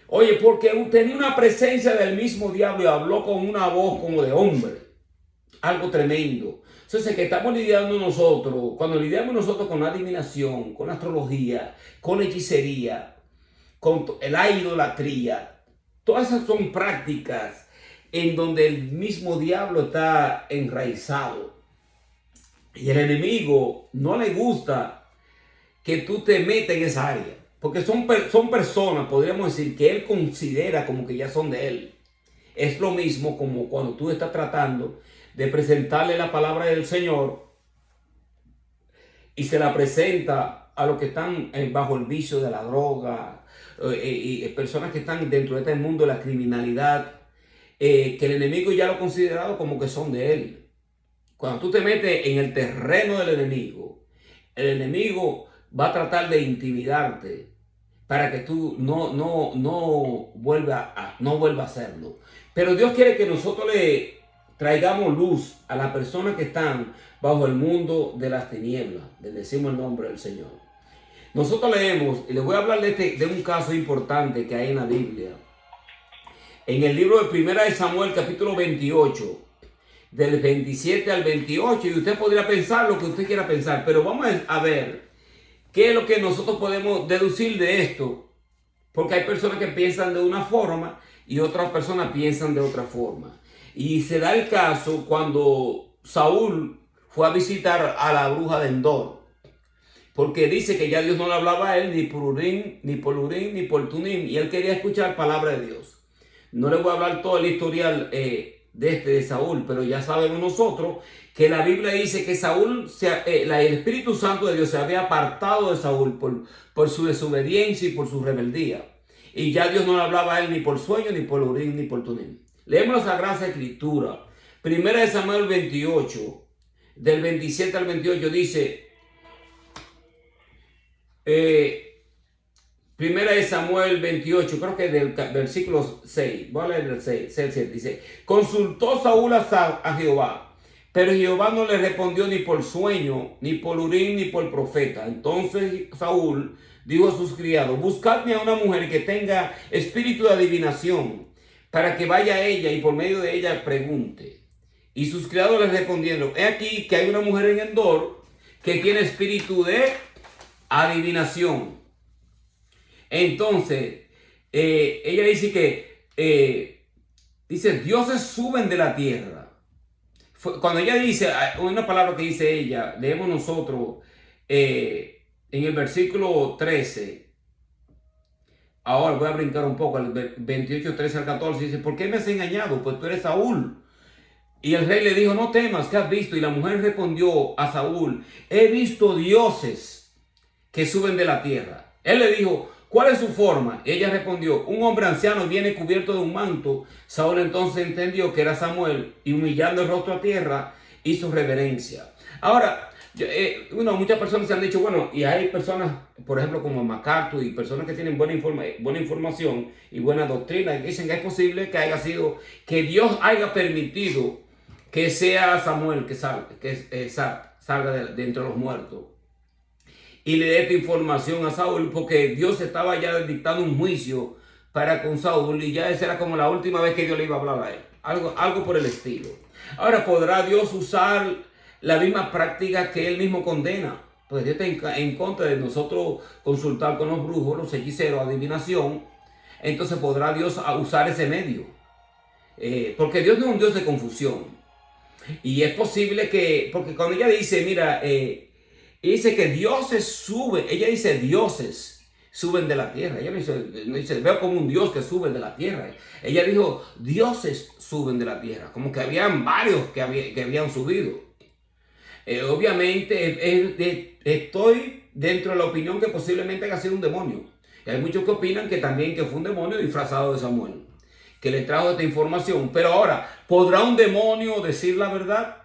Oye, porque tenía una presencia del mismo diablo y habló con una voz como de hombre. Algo tremendo. Entonces, que estamos lidiando nosotros, cuando lidiamos nosotros con la adivinación, con la astrología, con la hechicería, con la idolatría, todas esas son prácticas en donde el mismo diablo está enraizado. Y el enemigo no le gusta que tú te metas en esa área. Porque son personas, podríamos decir, que él considera como que ya son de él. Es lo mismo como cuando tú estás tratando de presentarle la palabra del Señor y se la presenta a los que están bajo el vicio de la droga, y personas que están dentro de este mundo de la criminalidad, que el enemigo ya lo ha considerado como que son de él. Cuando tú te metes en el terreno del enemigo, el enemigo va a tratar de intimidarte para que tú no vuelva a hacerlo. Pero Dios quiere que nosotros le traigamos luz a las personas que están bajo el mundo de las tinieblas. Le decimos el nombre del Señor. Nosotros leemos, y les voy a hablar de un caso importante que hay en la Biblia. En el libro de Primera de Samuel, capítulo 28, del 27 al 28, y usted podría pensar lo que usted quiera pensar, pero vamos a ver qué es lo que nosotros podemos deducir de esto, porque hay personas que piensan de una forma y otras personas piensan de otra forma. Y se da el caso cuando Saúl fue a visitar a la bruja de Endor, porque dice que ya Dios no le hablaba a él ni por Urim, ni por Urim, ni por Tumim, y él quería escuchar palabra de Dios. No le voy a hablar todo el historial de Saúl, pero ya sabemos nosotros que la Biblia dice que Saúl, el Espíritu Santo de Dios se había apartado de Saúl por su desobediencia y por su rebeldía. Y ya Dios no le hablaba a él ni por sueño, ni por Urim, ni por Tumim. Leemos la Sagrada Escritura. Primera de Samuel 28, del 27 al 28 dice... Primera de Samuel 28, creo que del versículo 6, voy a leer el 6, 7, dice, consultó Saúl a Jehová, pero Jehová no le respondió ni por sueño, ni por Urim, ni por profeta. Entonces Saúl dijo a sus criados, buscadme a una mujer que tenga espíritu de adivinación, para que vaya a ella y por medio de ella pregunte. Y sus criados le respondieron, he aquí que hay una mujer en Endor que tiene espíritu de adivinación. Entonces, ella dice que, dice, dioses suben de la tierra. Cuando ella dice, una palabra que dice ella, leemos nosotros en el versículo 13. Ahora voy a brincar un poco, al 28, 13 al 14, dice, ¿por qué me has engañado? Pues tú eres Saúl. Y el rey le dijo, no temas, ¿qué has visto? Y la mujer respondió a Saúl, he visto dioses que suben de la tierra. Él le dijo, ¿cuál es su forma? Ella respondió, un hombre anciano viene cubierto de un manto. Saúl entonces entendió que era Samuel y humillando el rostro a tierra hizo reverencia. Ahora, muchas personas se han dicho, bueno, y hay personas, por ejemplo, como MacArthur y personas que tienen buena información y buena doctrina, que dicen que es posible que haya sido, que Dios haya permitido que sea Samuel que salga de entre los muertos y le dé esta información a Saúl, porque Dios estaba ya dictando un juicio para con Saúl y ya esa era como la última vez que Dios le iba a hablar a él, algo por el estilo. Ahora, ¿podrá Dios usar la misma práctica que él mismo condena? Pues Dios está en contra de nosotros consultar con los brujos, los hechiceros, adivinación. Entonces podrá Dios usar ese medio, porque Dios no es un Dios de confusión. Y es posible que, porque cuando ella dice, mira, dice que dioses suben, ella dice dioses suben de la tierra. Ella no dice, veo como un Dios que sube de la tierra. Ella dijo, dioses suben de la tierra, como que habían varios que habían subido. Obviamente estoy dentro de la opinión que posiblemente haya sido un demonio. Y hay muchos que opinan que también que fue un demonio disfrazado de Samuel, que le trajo esta información. Pero ahora, ¿podrá un demonio decir la verdad?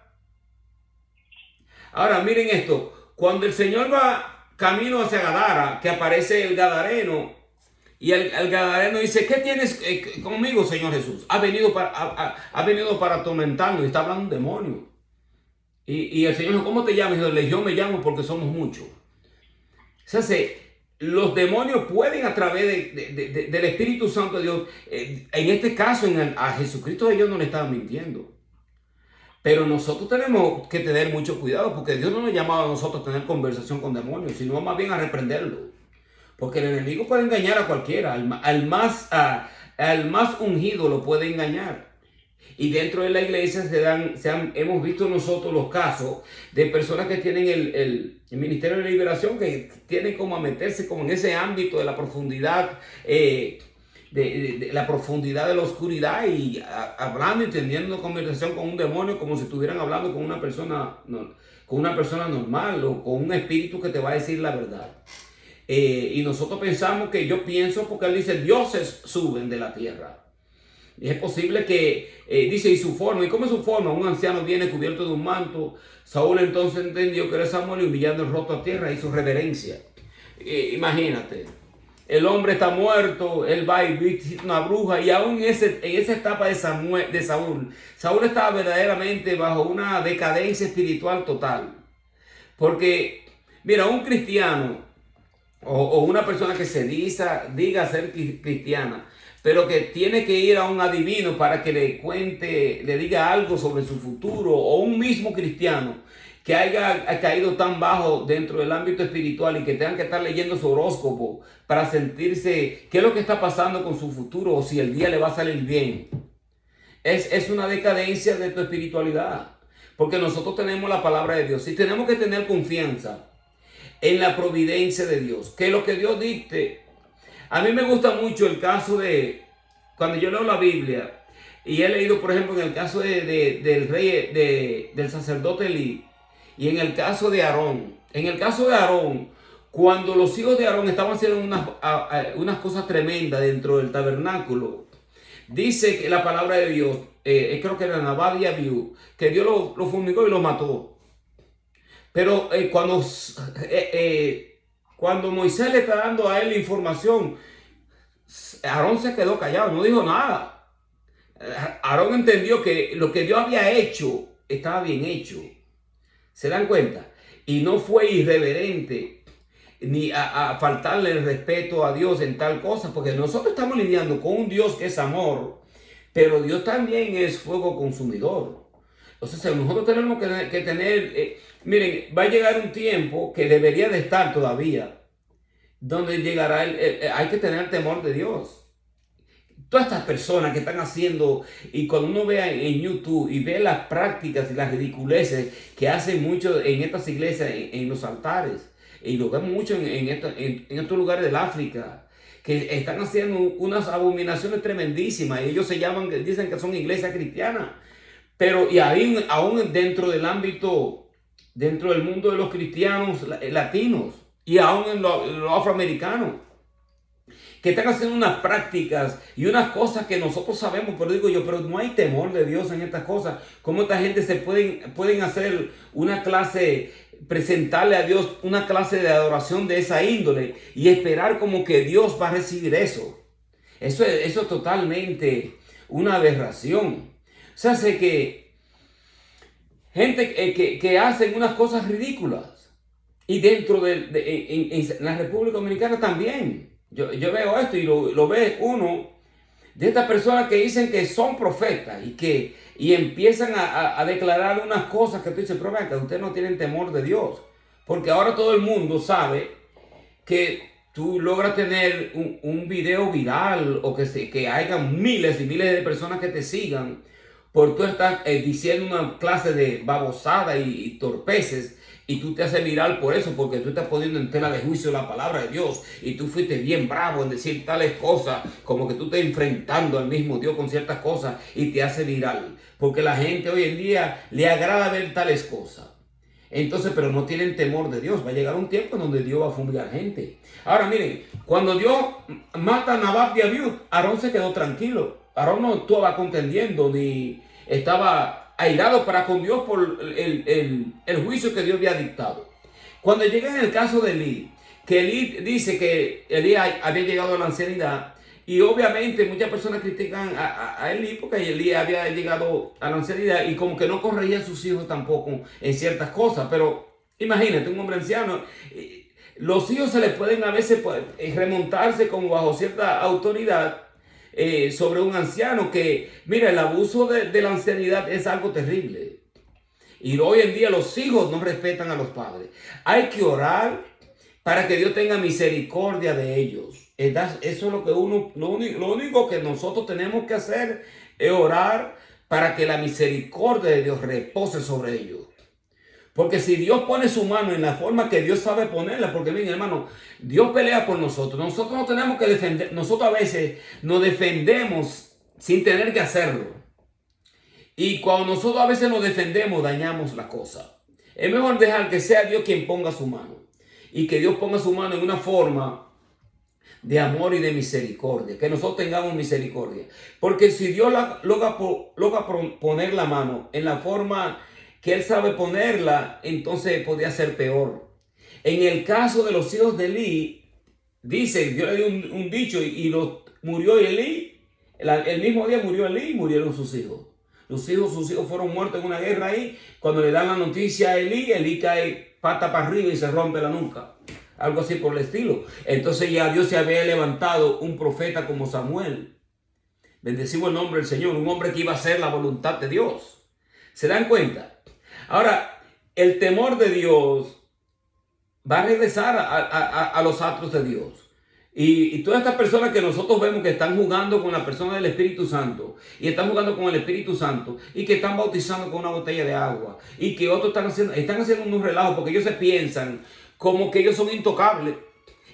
Ahora, miren esto. Cuando el Señor va camino hacia Gadara, que aparece el gadareno, y el gadareno dice, ¿qué tienes conmigo, Señor Jesús? Ha venido para atormentarnos, y está hablando un demonio. Y el Señor dijo, ¿cómo te llamas? Y dijo, yo me llamo porque somos muchos. O sea, los demonios pueden a través del Espíritu Santo de Dios, en este caso a Jesucristo ellos no le estaban mintiendo. Pero nosotros tenemos que tener mucho cuidado, porque Dios no nos llamaba a nosotros a tener conversación con demonios, sino más bien a reprenderlo. Porque el enemigo puede engañar a cualquiera, al más ungido lo puede engañar. Y dentro de la iglesia hemos visto nosotros los casos de personas que tienen el ministerio de liberación, que tienen como a meterse como en ese ámbito de la profundidad, de la profundidad de la oscuridad y hablando y teniendo una conversación con un demonio como si estuvieran hablando con una persona, con una persona normal o con un espíritu que te va a decir la verdad. Y nosotros pensamos que yo pienso porque él dice dioses suben de la tierra. Y es posible que, dice, y su forma, ¿y cómo es su forma? Un anciano viene cubierto de un manto. Saúl entonces entendió que era Samuel y humillando el rostro a tierra hizo reverencia. Imagínate, el hombre está muerto, él va y visita una bruja y aún en esa etapa de Saúl, Saúl estaba verdaderamente bajo una decadencia espiritual total. Porque, mira, un cristiano o una persona que se diga ser cristiana, pero que tiene que ir a un adivino para que le cuente, le diga algo sobre su futuro, o un mismo cristiano que haya caído tan bajo dentro del ámbito espiritual y que tengan que estar leyendo su horóscopo para sentirse qué es lo que está pasando con su futuro o si el día le va a salir bien. Es una decadencia de tu espiritualidad, porque nosotros tenemos la palabra de Dios y tenemos que tener confianza en la providencia de Dios, que lo que Dios dicte. A mí me gusta mucho el caso de, cuando yo leo la Biblia, y he leído, por ejemplo, en el caso del rey, del sacerdote Elí, y en el caso de Aarón. En el caso de Aarón, cuando los hijos de Aarón estaban haciendo unas cosas tremendas dentro del tabernáculo, dice que la palabra de Dios, creo que era Nabal y Abiú, que Dios lo fumigó y lo mató. Pero cuando Moisés le está dando a él la información, Aarón se quedó callado, no dijo nada. Aarón entendió que lo que Dios había hecho estaba bien hecho. ¿Se dan cuenta? Y no fue irreverente ni a faltarle el respeto a Dios en tal cosa, porque nosotros estamos lidiando con un Dios que es amor, pero Dios también es fuego consumidor. Entonces nosotros tenemos que tener, miren, va a llegar un tiempo que debería de estar todavía, donde llegará, hay que tener temor de Dios. Todas estas personas que están haciendo, y cuando uno vea en YouTube y ve las prácticas y las ridiculeces que hacen mucho en estas iglesias, en los altares, y lo vemos mucho en estos lugares del África, que están haciendo unas abominaciones tremendísimas, y ellos dicen que son iglesias cristianas, pero y ahí, aún dentro del ámbito, dentro del mundo de los cristianos latinos, y aún en los afroamericanos, que están haciendo unas prácticas y unas cosas que nosotros sabemos, pero digo yo, pero no hay temor de Dios en estas cosas. ¿Cómo esta gente pueden hacer una clase, presentarle a Dios una clase de adoración de esa índole y esperar como que Dios va a recibir eso? Eso es totalmente una aberración. O sea, sé que gente que hacen unas cosas ridículas, y dentro en la República Dominicana también. Yo veo esto y lo ve uno de estas personas que dicen que son profetas y empiezan a declarar unas cosas que tú dices, pero que ustedes no tienen temor de Dios. Porque ahora todo el mundo sabe que tú logras tener un video viral o que haya miles y miles de personas que te sigan por tú estás diciendo una clase de babosada y torpeces. Y tú te haces viral por eso, porque tú estás poniendo en tela de juicio la palabra de Dios. Y tú fuiste bien bravo en decir tales cosas, como que tú estás enfrentando al mismo Dios con ciertas cosas y te hace viral. Porque la gente hoy en día le agrada ver tales cosas. Entonces, pero no tienen temor de Dios. Va a llegar un tiempo en donde Dios va a fumigar gente. Ahora miren, cuando Dios mata a Nabal y Abiú, Aarón se quedó tranquilo. Aarón no estaba contendiendo ni estaba airado para con Dios por el juicio que Dios había dictado. Cuando llega en el caso de Elí, que Elí dice que Elí había llegado a la ancianidad, y obviamente muchas personas critican a Elí porque Elí había llegado a la ancianidad y como que no corregía a sus hijos tampoco en ciertas cosas. Pero imagínate, un hombre anciano, los hijos se les pueden a veces remontarse como bajo cierta autoridad sobre un anciano, que mira, el abuso de la ancianidad es algo terrible, y hoy en día los hijos no respetan a los padres. Hay que orar para que Dios tenga misericordia de ellos. Eso es lo único que nosotros tenemos que hacer, es orar para que la misericordia de Dios repose sobre ellos. Porque si Dios pone su mano en la forma que Dios sabe ponerla, porque miren hermano, Dios pelea por nosotros. Nosotros no tenemos que defender, nosotros a veces nos defendemos sin tener que hacerlo. Y cuando nosotros a veces nos defendemos, dañamos la cosa. Es mejor dejar que sea Dios quien ponga su mano. Y que Dios ponga su mano en una forma de amor y de misericordia. Que nosotros tengamos misericordia. Porque si Dios logra poner la mano en la forma que Él sabe ponerla, entonces podría ser peor. En el caso de los hijos de Elí, dice, Dios le dio un dicho murió Elí. El mismo día murió Elí y murieron sus hijos. Sus hijos fueron muertos en una guerra ahí. Cuando le dan la noticia a Elí cae pata para arriba y se rompe la nuca. Algo así por el estilo. Entonces ya Dios se había levantado un profeta como Samuel. Bendecimos el nombre del Señor. Un hombre que iba a hacer la voluntad de Dios. ¿Se dan cuenta? Ahora, el temor de Dios va a regresar a los actos de Dios. Y todas estas personas que nosotros vemos que están jugando con la persona del Espíritu Santo y están jugando con el Espíritu Santo y que están bautizando con una botella de agua y que otros están haciendo unos relajos porque ellos se piensan como que ellos son intocables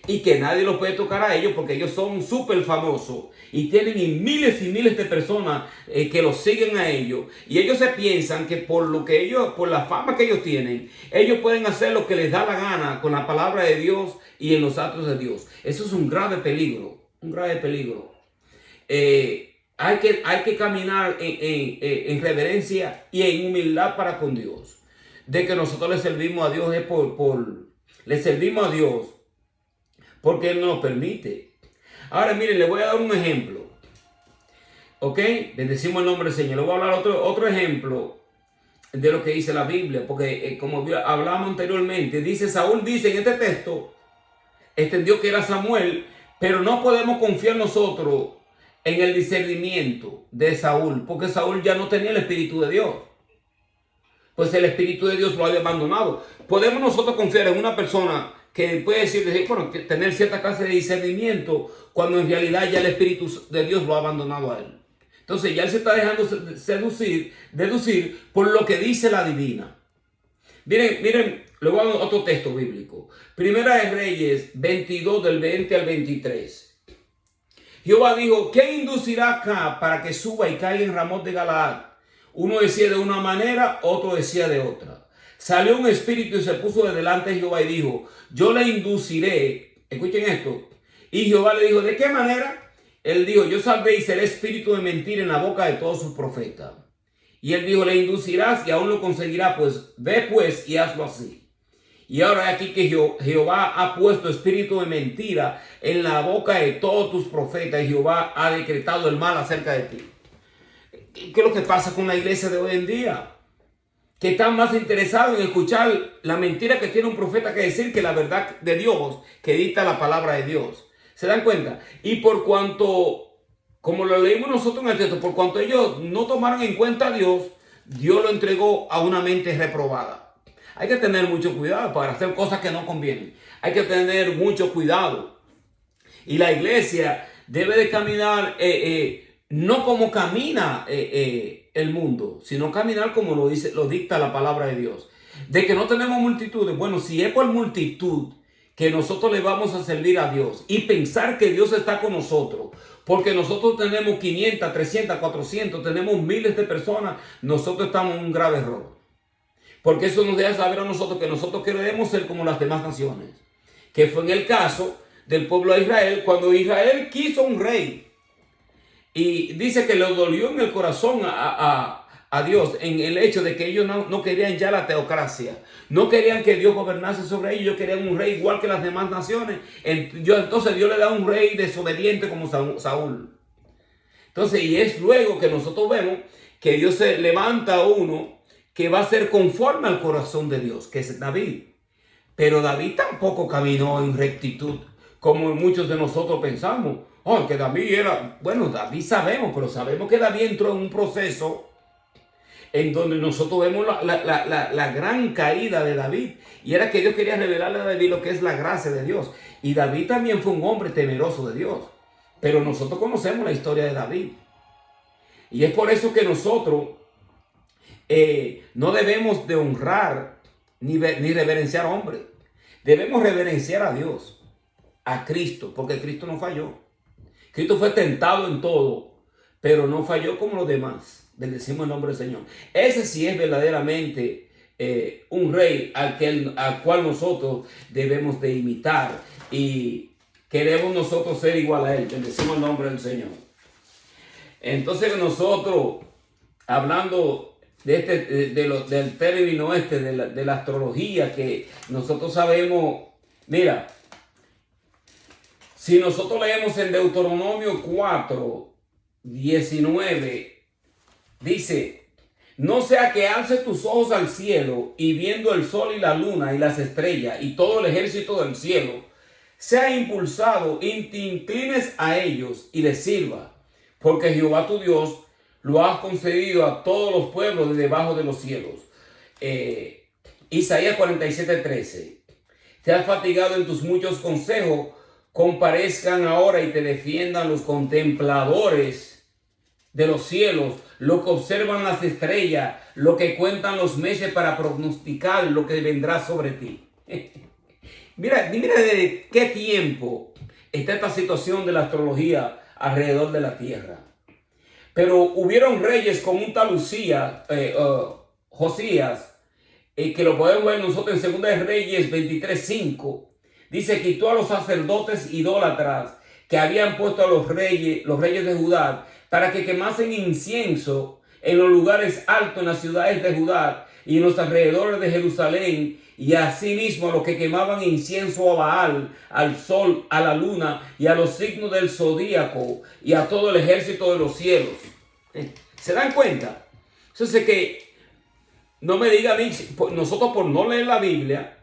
y que nadie los puede tocar a ellos porque ellos son súper famosos y tienen miles y miles de personas que los siguen a ellos, y ellos se piensan que por la fama que ellos tienen, ellos pueden hacer lo que les da la gana con la palabra de Dios y en los actos de Dios. Eso es un grave peligro, un grave peligro. Hay que caminar en reverencia y en humildad para con Dios. De que nosotros le servimos a Dios le servimos a Dios porque Él nos permite. Ahora miren, le voy a dar un ejemplo. ¿Ok? Bendecimos el nombre del Señor. Le voy a hablar otro ejemplo de lo que dice la Biblia. Porque como hablamos anteriormente, Saúl dice en este texto, entendió que era Samuel, pero no podemos confiar nosotros en el discernimiento de Saúl, porque Saúl ya no tenía el Espíritu de Dios. Pues el Espíritu de Dios lo había abandonado. Podemos nosotros confiar en una persona que puede decir, bueno, que tener cierta clase de discernimiento, cuando en realidad ya el Espíritu de Dios lo ha abandonado a él. Entonces ya él se está dejando deducir por lo que dice la divina. Miren, luego hago otro texto bíblico. Primera de Reyes 22 del 20 al 23. Jehová dijo, ¿quién inducirá acá para que suba y caiga en Ramot de Galaad? Uno decía de una manera, otro decía de otra. Salió un espíritu y se puso de delante de Jehová y dijo, yo le induciré. Escuchen esto. Y Jehová le dijo, ¿de qué manera? Él dijo, yo saldré y seré espíritu de mentira en la boca de todos sus profetas. Y él dijo, le inducirás y aún lo conseguirá, pues ve pues y hazlo así. Y ahora aquí que Jehová ha puesto espíritu de mentira en la boca de todos tus profetas y Jehová ha decretado el mal acerca de ti. ¿Qué es lo que pasa con la iglesia de hoy en día? Que están más interesados en escuchar la mentira que tiene un profeta que decir que la verdad de Dios que dicta la palabra de Dios. ¿Se dan cuenta? Y por cuanto, como lo leímos nosotros en el texto, por cuanto ellos no tomaron en cuenta a Dios, Dios lo entregó a una mente reprobada. Hay que tener mucho cuidado para hacer cosas que no convienen. Hay que tener mucho cuidado. Y la iglesia debe de caminar no como camina el mundo, sino caminar como lo dicta la palabra de Dios. De que no tenemos multitudes. Bueno, si es por multitud que nosotros le vamos a servir a Dios y pensar que Dios está con nosotros, porque nosotros tenemos 500, 300, 400, tenemos miles de personas, nosotros estamos en un grave error. Porque eso nos deja saber a nosotros que nosotros queremos ser como las demás naciones. Que fue en el caso del pueblo de Israel, cuando Israel quiso un rey. Y dice que le dolió en el corazón a Dios en el hecho de que ellos no querían ya la teocracia. No querían que Dios gobernase sobre ellos. Ellos querían un rey igual que las demás naciones. Entonces Dios le da un rey desobediente como Saúl. Entonces, y es luego que nosotros vemos que Dios se levanta a uno que va a ser conforme al corazón de Dios, que es David. Pero David tampoco caminó en rectitud, como muchos de nosotros pensamos. Oh, que David era... Bueno, David sabemos, pero sabemos que David entró en un proceso en donde nosotros vemos la gran caída de David. Y era que Dios quería revelarle a David lo que es la gracia de Dios. Y David también fue un hombre temeroso de Dios. Pero nosotros conocemos la historia de David. Y es por eso que nosotros no debemos de honrar ni reverenciar a hombres. Debemos reverenciar a Dios, a Cristo, porque Cristo no falló. Cristo fue tentado en todo, pero no falló como los demás. Bendecimos el nombre del Señor. Ese sí es verdaderamente un rey al cual nosotros debemos de imitar y queremos nosotros ser igual a él. Bendecimos el nombre del Señor. Entonces nosotros, hablando del término de la astrología, que nosotros sabemos, mira, si nosotros leemos en Deuteronomio 4:19, dice: no sea que alce tus ojos al cielo y viendo el sol y la luna y las estrellas y todo el ejército del cielo, sea impulsado y te inclines a ellos y les sirva, porque Jehová tu Dios lo ha concedido a todos los pueblos de debajo de los cielos. Isaías 47:13. Te has fatigado en tus muchos consejos, comparezcan ahora y te defiendan los contempladores de los cielos, los que observan las estrellas, los que cuentan los meses para prognosticar lo que vendrá sobre ti. Mira de qué tiempo está esta situación de la astrología alrededor de la tierra. Pero hubieron reyes como un tal Josías, que lo podemos ver nosotros en 2 de Reyes 23:5. Dice: quitó a los sacerdotes idólatras que habían puesto a los reyes de Judá, para que quemasen incienso en los lugares altos en las ciudades de Judá y en los alrededores de Jerusalén, y asimismo a los que quemaban incienso a Baal, al sol, a la luna y a los signos del zodíaco y a todo el ejército de los cielos. ¿Se dan cuenta? Entonces, que no me digan nosotros por no leer la Biblia,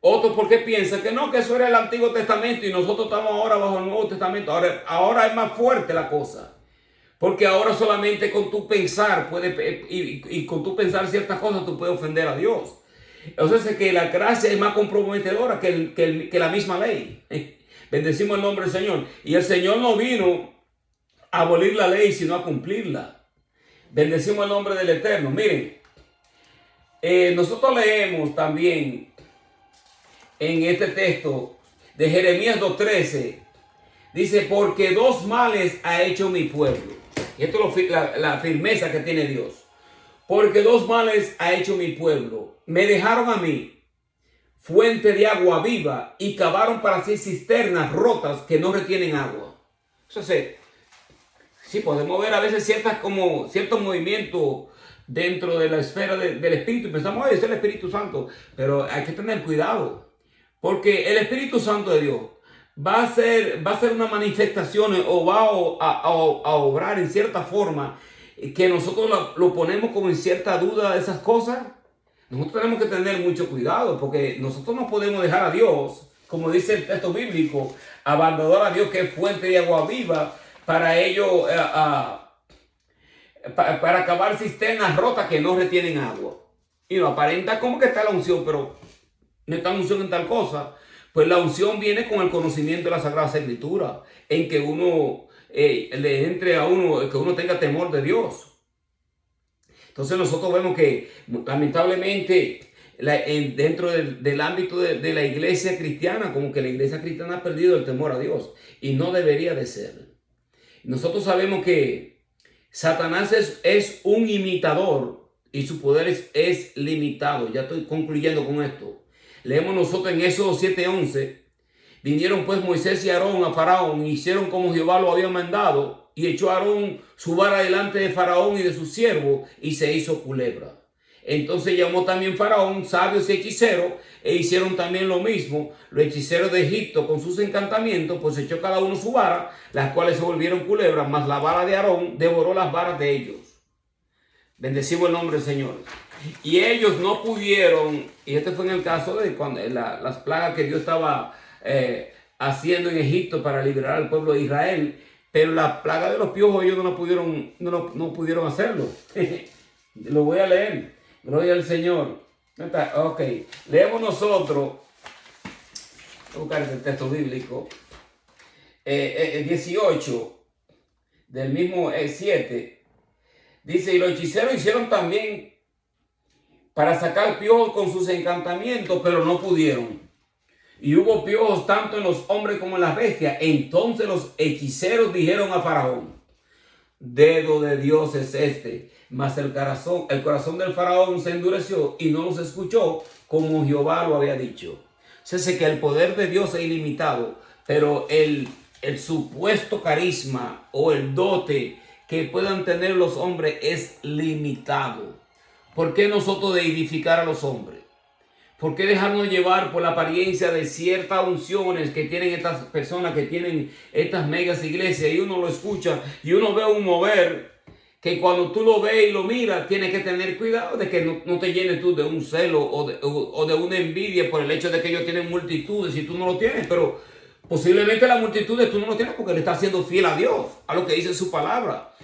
otros porque piensan que no, que eso era el Antiguo Testamento y nosotros estamos ahora bajo el Nuevo Testamento. Ahora es más fuerte la cosa. Porque ahora solamente con tu pensar y con tu pensar ciertas cosas tú puedes ofender a Dios. O sea, es que la gracia es más comprometedora que la misma ley. Bendecimos el nombre del Señor. Y el Señor no vino a abolir la ley, sino a cumplirla. Bendecimos el nombre del Eterno. Miren, nosotros leemos también en este texto de Jeremías 2:13. Dice: porque dos males ha hecho mi pueblo. Y esto es la firmeza que tiene Dios. Porque dos males ha hecho mi pueblo. Me dejaron a mí fuente de agua viva y cavaron para sí cisternas rotas que no retienen agua. Entonces, sí podemos ver a veces ciertos movimientos dentro de la esfera del Espíritu. Y pensamos: es el Espíritu Santo. Pero hay que tener cuidado. Porque el Espíritu Santo de Dios va a ser una manifestación o va a obrar en cierta forma que nosotros lo ponemos como en cierta duda de esas cosas. Nosotros tenemos que tener mucho cuidado, porque nosotros no podemos dejar a Dios, como dice el texto bíblico, abandonar a Dios, que es fuente de agua viva, para ello para cavar cisternas rotas que no retienen agua. Y no aparenta como que está la unción, pero no está la unción en tal cosa. Pues la unción viene con el conocimiento de la Sagrada Escritura, en que uno le entre a uno, que uno tenga temor de Dios. Entonces nosotros vemos que lamentablemente dentro del ámbito de la iglesia cristiana, como que la iglesia cristiana ha perdido el temor a Dios, y no debería de ser. Nosotros sabemos que Satanás es un imitador y su poder es limitado. Ya estoy concluyendo con esto. Leemos nosotros en Éxodo 7:11. Vinieron pues Moisés y Aarón a Faraón, y hicieron como Jehová lo había mandado, y echó a Aarón su vara delante de Faraón y de sus siervos, y se hizo culebra. Entonces llamó también Faraón sabios y hechiceros, e hicieron también lo mismo. Los hechiceros de Egipto con sus encantamientos, pues echó cada uno su vara, las cuales se volvieron culebras, mas la vara de Aarón devoró las varas de ellos. Bendecimos el nombre del Señor. Y ellos no pudieron, y este fue en el caso de cuando las plagas que Dios estaba haciendo en Egipto para liberar al pueblo de Israel, pero la plaga de los piojos ellos no pudieron hacerlo. Lo voy a leer. Gloria al Señor. Ok, leemos nosotros, voy a buscar el texto bíblico, 18 del mismo 7. Dice, y los hechiceros hicieron también para sacar piojos con sus encantamientos, pero no pudieron. Y hubo piojos tanto en los hombres como en las bestias. Entonces los hechiceros dijeron a Faraón, dedo de Dios es este. Mas el corazón del faraón se endureció y no los escuchó como Jehová lo había dicho. Sé que el poder de Dios es ilimitado, pero el supuesto carisma o el dote que puedan tener los hombres es limitado. ¿Por qué nosotros edificar a los hombres? ¿Por qué dejarnos llevar por la apariencia de ciertas unciones que tienen estas personas, que tienen estas megas iglesias? Y uno lo escucha y uno ve un mover que cuando tú lo ves y lo miras, tienes que tener cuidado de que no te llenes tú de un celo o de una envidia por el hecho de que ellos tienen multitudes y tú no lo tienes. Pero posiblemente las multitudes tú no lo tienes porque le estás siendo fiel a Dios, a lo que dice su palabra.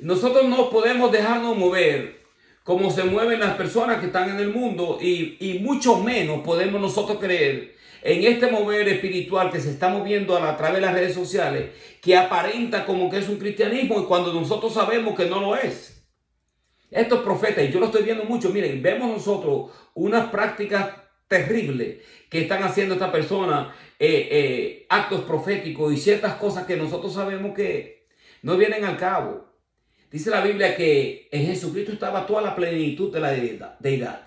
Nosotros no podemos dejarnos mover como se mueven las personas que están en el mundo y mucho menos podemos nosotros creer en este mover espiritual que se está moviendo a través de las redes sociales, que aparenta como que es un cristianismo y cuando nosotros sabemos que no lo es. Estos profetas, y yo lo estoy viendo mucho, miren, vemos nosotros unas prácticas terribles que están haciendo estas personas, actos proféticos y ciertas cosas que nosotros sabemos que no vienen al cabo. Dice la Biblia que en Jesucristo estaba toda la plenitud de la deidad,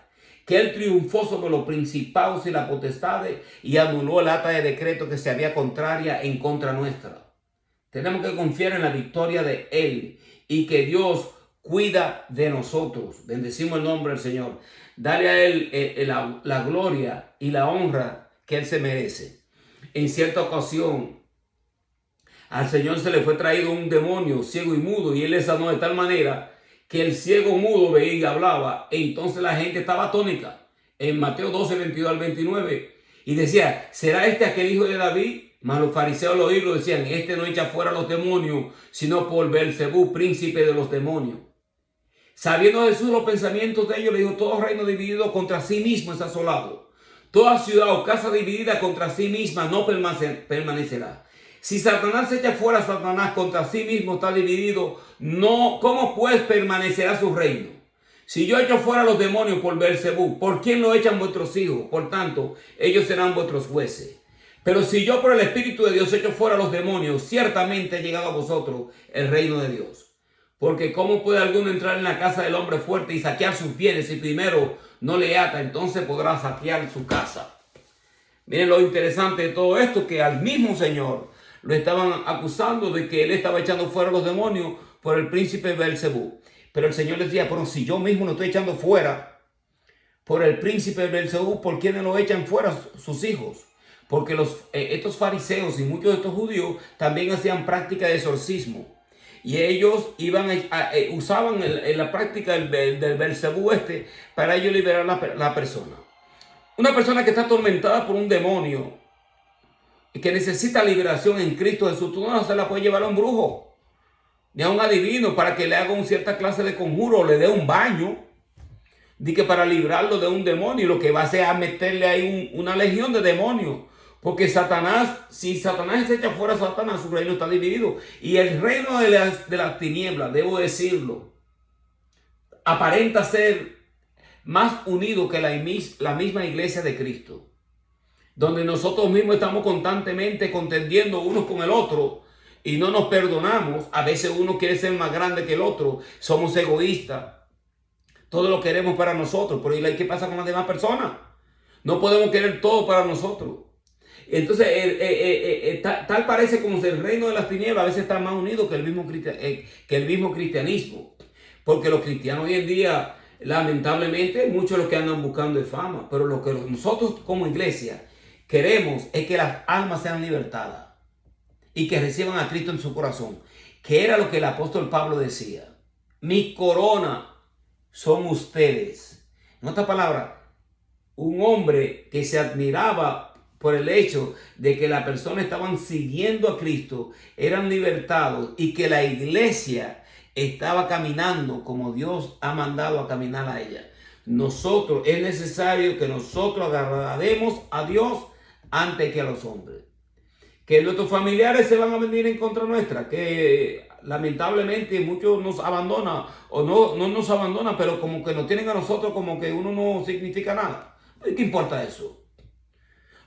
que Él triunfó sobre los principados y las potestades y anuló el acta de decreto que se había contraria en contra nuestra. Tenemos que confiar en la victoria de Él y que Dios cuida de nosotros. Bendecimos el nombre del Señor. Dale a Él la gloria y la honra que Él se merece. En cierta ocasión, al Señor se le fue traído un demonio ciego y mudo y Él le sanó de tal manera que el ciego mudo veía y hablaba. Entonces la gente estaba atónita. En Mateo 12, 22 al 29. Y decía, ¿será este aquel hijo de David? Mas los fariseos al oírlo decían, este no echa fuera los demonios, sino por Belcebú, príncipe de los demonios. Sabiendo Jesús los pensamientos de ellos, le dijo, todo reino dividido contra sí mismo es asolado. Toda ciudad o casa dividida contra sí misma no permanecerá. Si Satanás echa fuera a Satanás, contra sí mismo está dividido, no, ¿cómo pues permanecerá su reino? Si yo echo fuera a los demonios por Belcebú, ¿por quién lo echan vuestros hijos? Por tanto, ellos serán vuestros jueces. Pero si yo por el Espíritu de Dios echo fuera a los demonios, ciertamente ha llegado a vosotros el reino de Dios. Porque ¿cómo puede alguno entrar en la casa del hombre fuerte y saquear sus bienes si primero no le ata? Entonces podrá saquear su casa. Miren lo interesante de todo esto, que al mismo Señor lo estaban acusando de que Él estaba echando fuera a los demonios por el príncipe Belcebú. Pero el Señor les decía, pero si yo mismo lo estoy echando fuera por el príncipe Belcebú, ¿por quiénes lo echan fuera sus hijos? Porque estos fariseos y muchos de estos judíos también hacían práctica de exorcismo. Y ellos usaban la práctica del Belcebú para ellos liberar la persona. Una persona que está atormentada por un demonio y que necesita liberación en Cristo Jesús, tú no se la puedes llevar a un brujo ni a un adivino para que le haga una cierta clase de conjuro o le dé un baño, di que para librarlo de un demonio. Lo que va a hacer es meterle ahí una legión de demonios, porque Satanás, si Satanás se echa fuera a Satanás, su reino está dividido. Y el reino de las tinieblas, debo decirlo, aparenta ser más unido que la misma iglesia de Cristo, donde nosotros mismos estamos constantemente contendiendo unos con el otro y no nos perdonamos. A veces uno quiere ser más grande que el otro, somos egoístas, todo lo queremos para nosotros, pero ¿y qué pasa con las demás personas? No podemos querer todo para nosotros. Entonces tal parece como si el reino de las tinieblas a veces está más unido que el mismo cristianismo, porque los cristianos hoy en día, lamentablemente, muchos de los que andan buscando es fama, pero lo que nosotros como iglesia queremos es que las almas sean libertadas y que reciban a Cristo en su corazón, que era lo que el apóstol Pablo decía. Mi corona son ustedes. En otras palabras, un hombre que se admiraba por el hecho de que las personas estaban siguiendo a Cristo, eran libertados y que la iglesia estaba caminando como Dios ha mandado a caminar a ella. Es necesario que nosotros agrademos a Dios antes que a los hombres. Que nuestros familiares se van a venir en contra nuestra, que lamentablemente muchos nos abandonan o no nos abandonan, pero como que nos tienen a nosotros como que uno no significa nada. ¿Qué importa eso?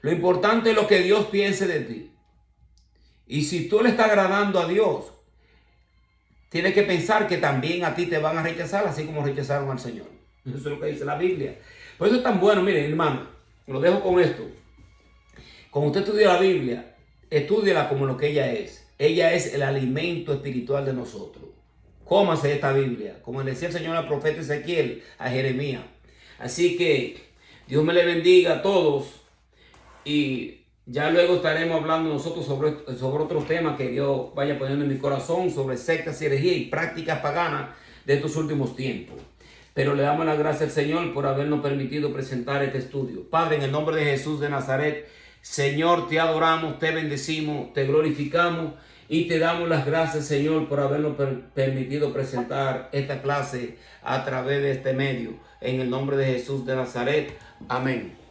Lo importante es lo que Dios piense de ti. Y si tú le estás agradando a Dios, tienes que pensar que también a ti te van a rechazar, así como rechazaron al Señor. Eso es lo que dice la Biblia. Por eso es tan bueno, miren, hermano, lo dejo con esto. Cuando usted estudia la Biblia, estúdiala como lo que ella es. Ella es el alimento espiritual de nosotros. Cómase esta Biblia, como le decía el Señor al profeta Ezequiel, a Jeremías. Así que Dios me le bendiga a todos y ya luego estaremos hablando nosotros sobre otros temas que Dios vaya poniendo en mi corazón, sobre sectas, herejía y prácticas paganas de estos últimos tiempos. Pero le damos las gracias al Señor por habernos permitido presentar este estudio. Padre, en el nombre de Jesús de Nazaret, Señor, te adoramos, te bendecimos, te glorificamos y te damos las gracias, Señor, por habernos permitido presentar esta clase a través de este medio. En el nombre de Jesús de Nazaret. Amén.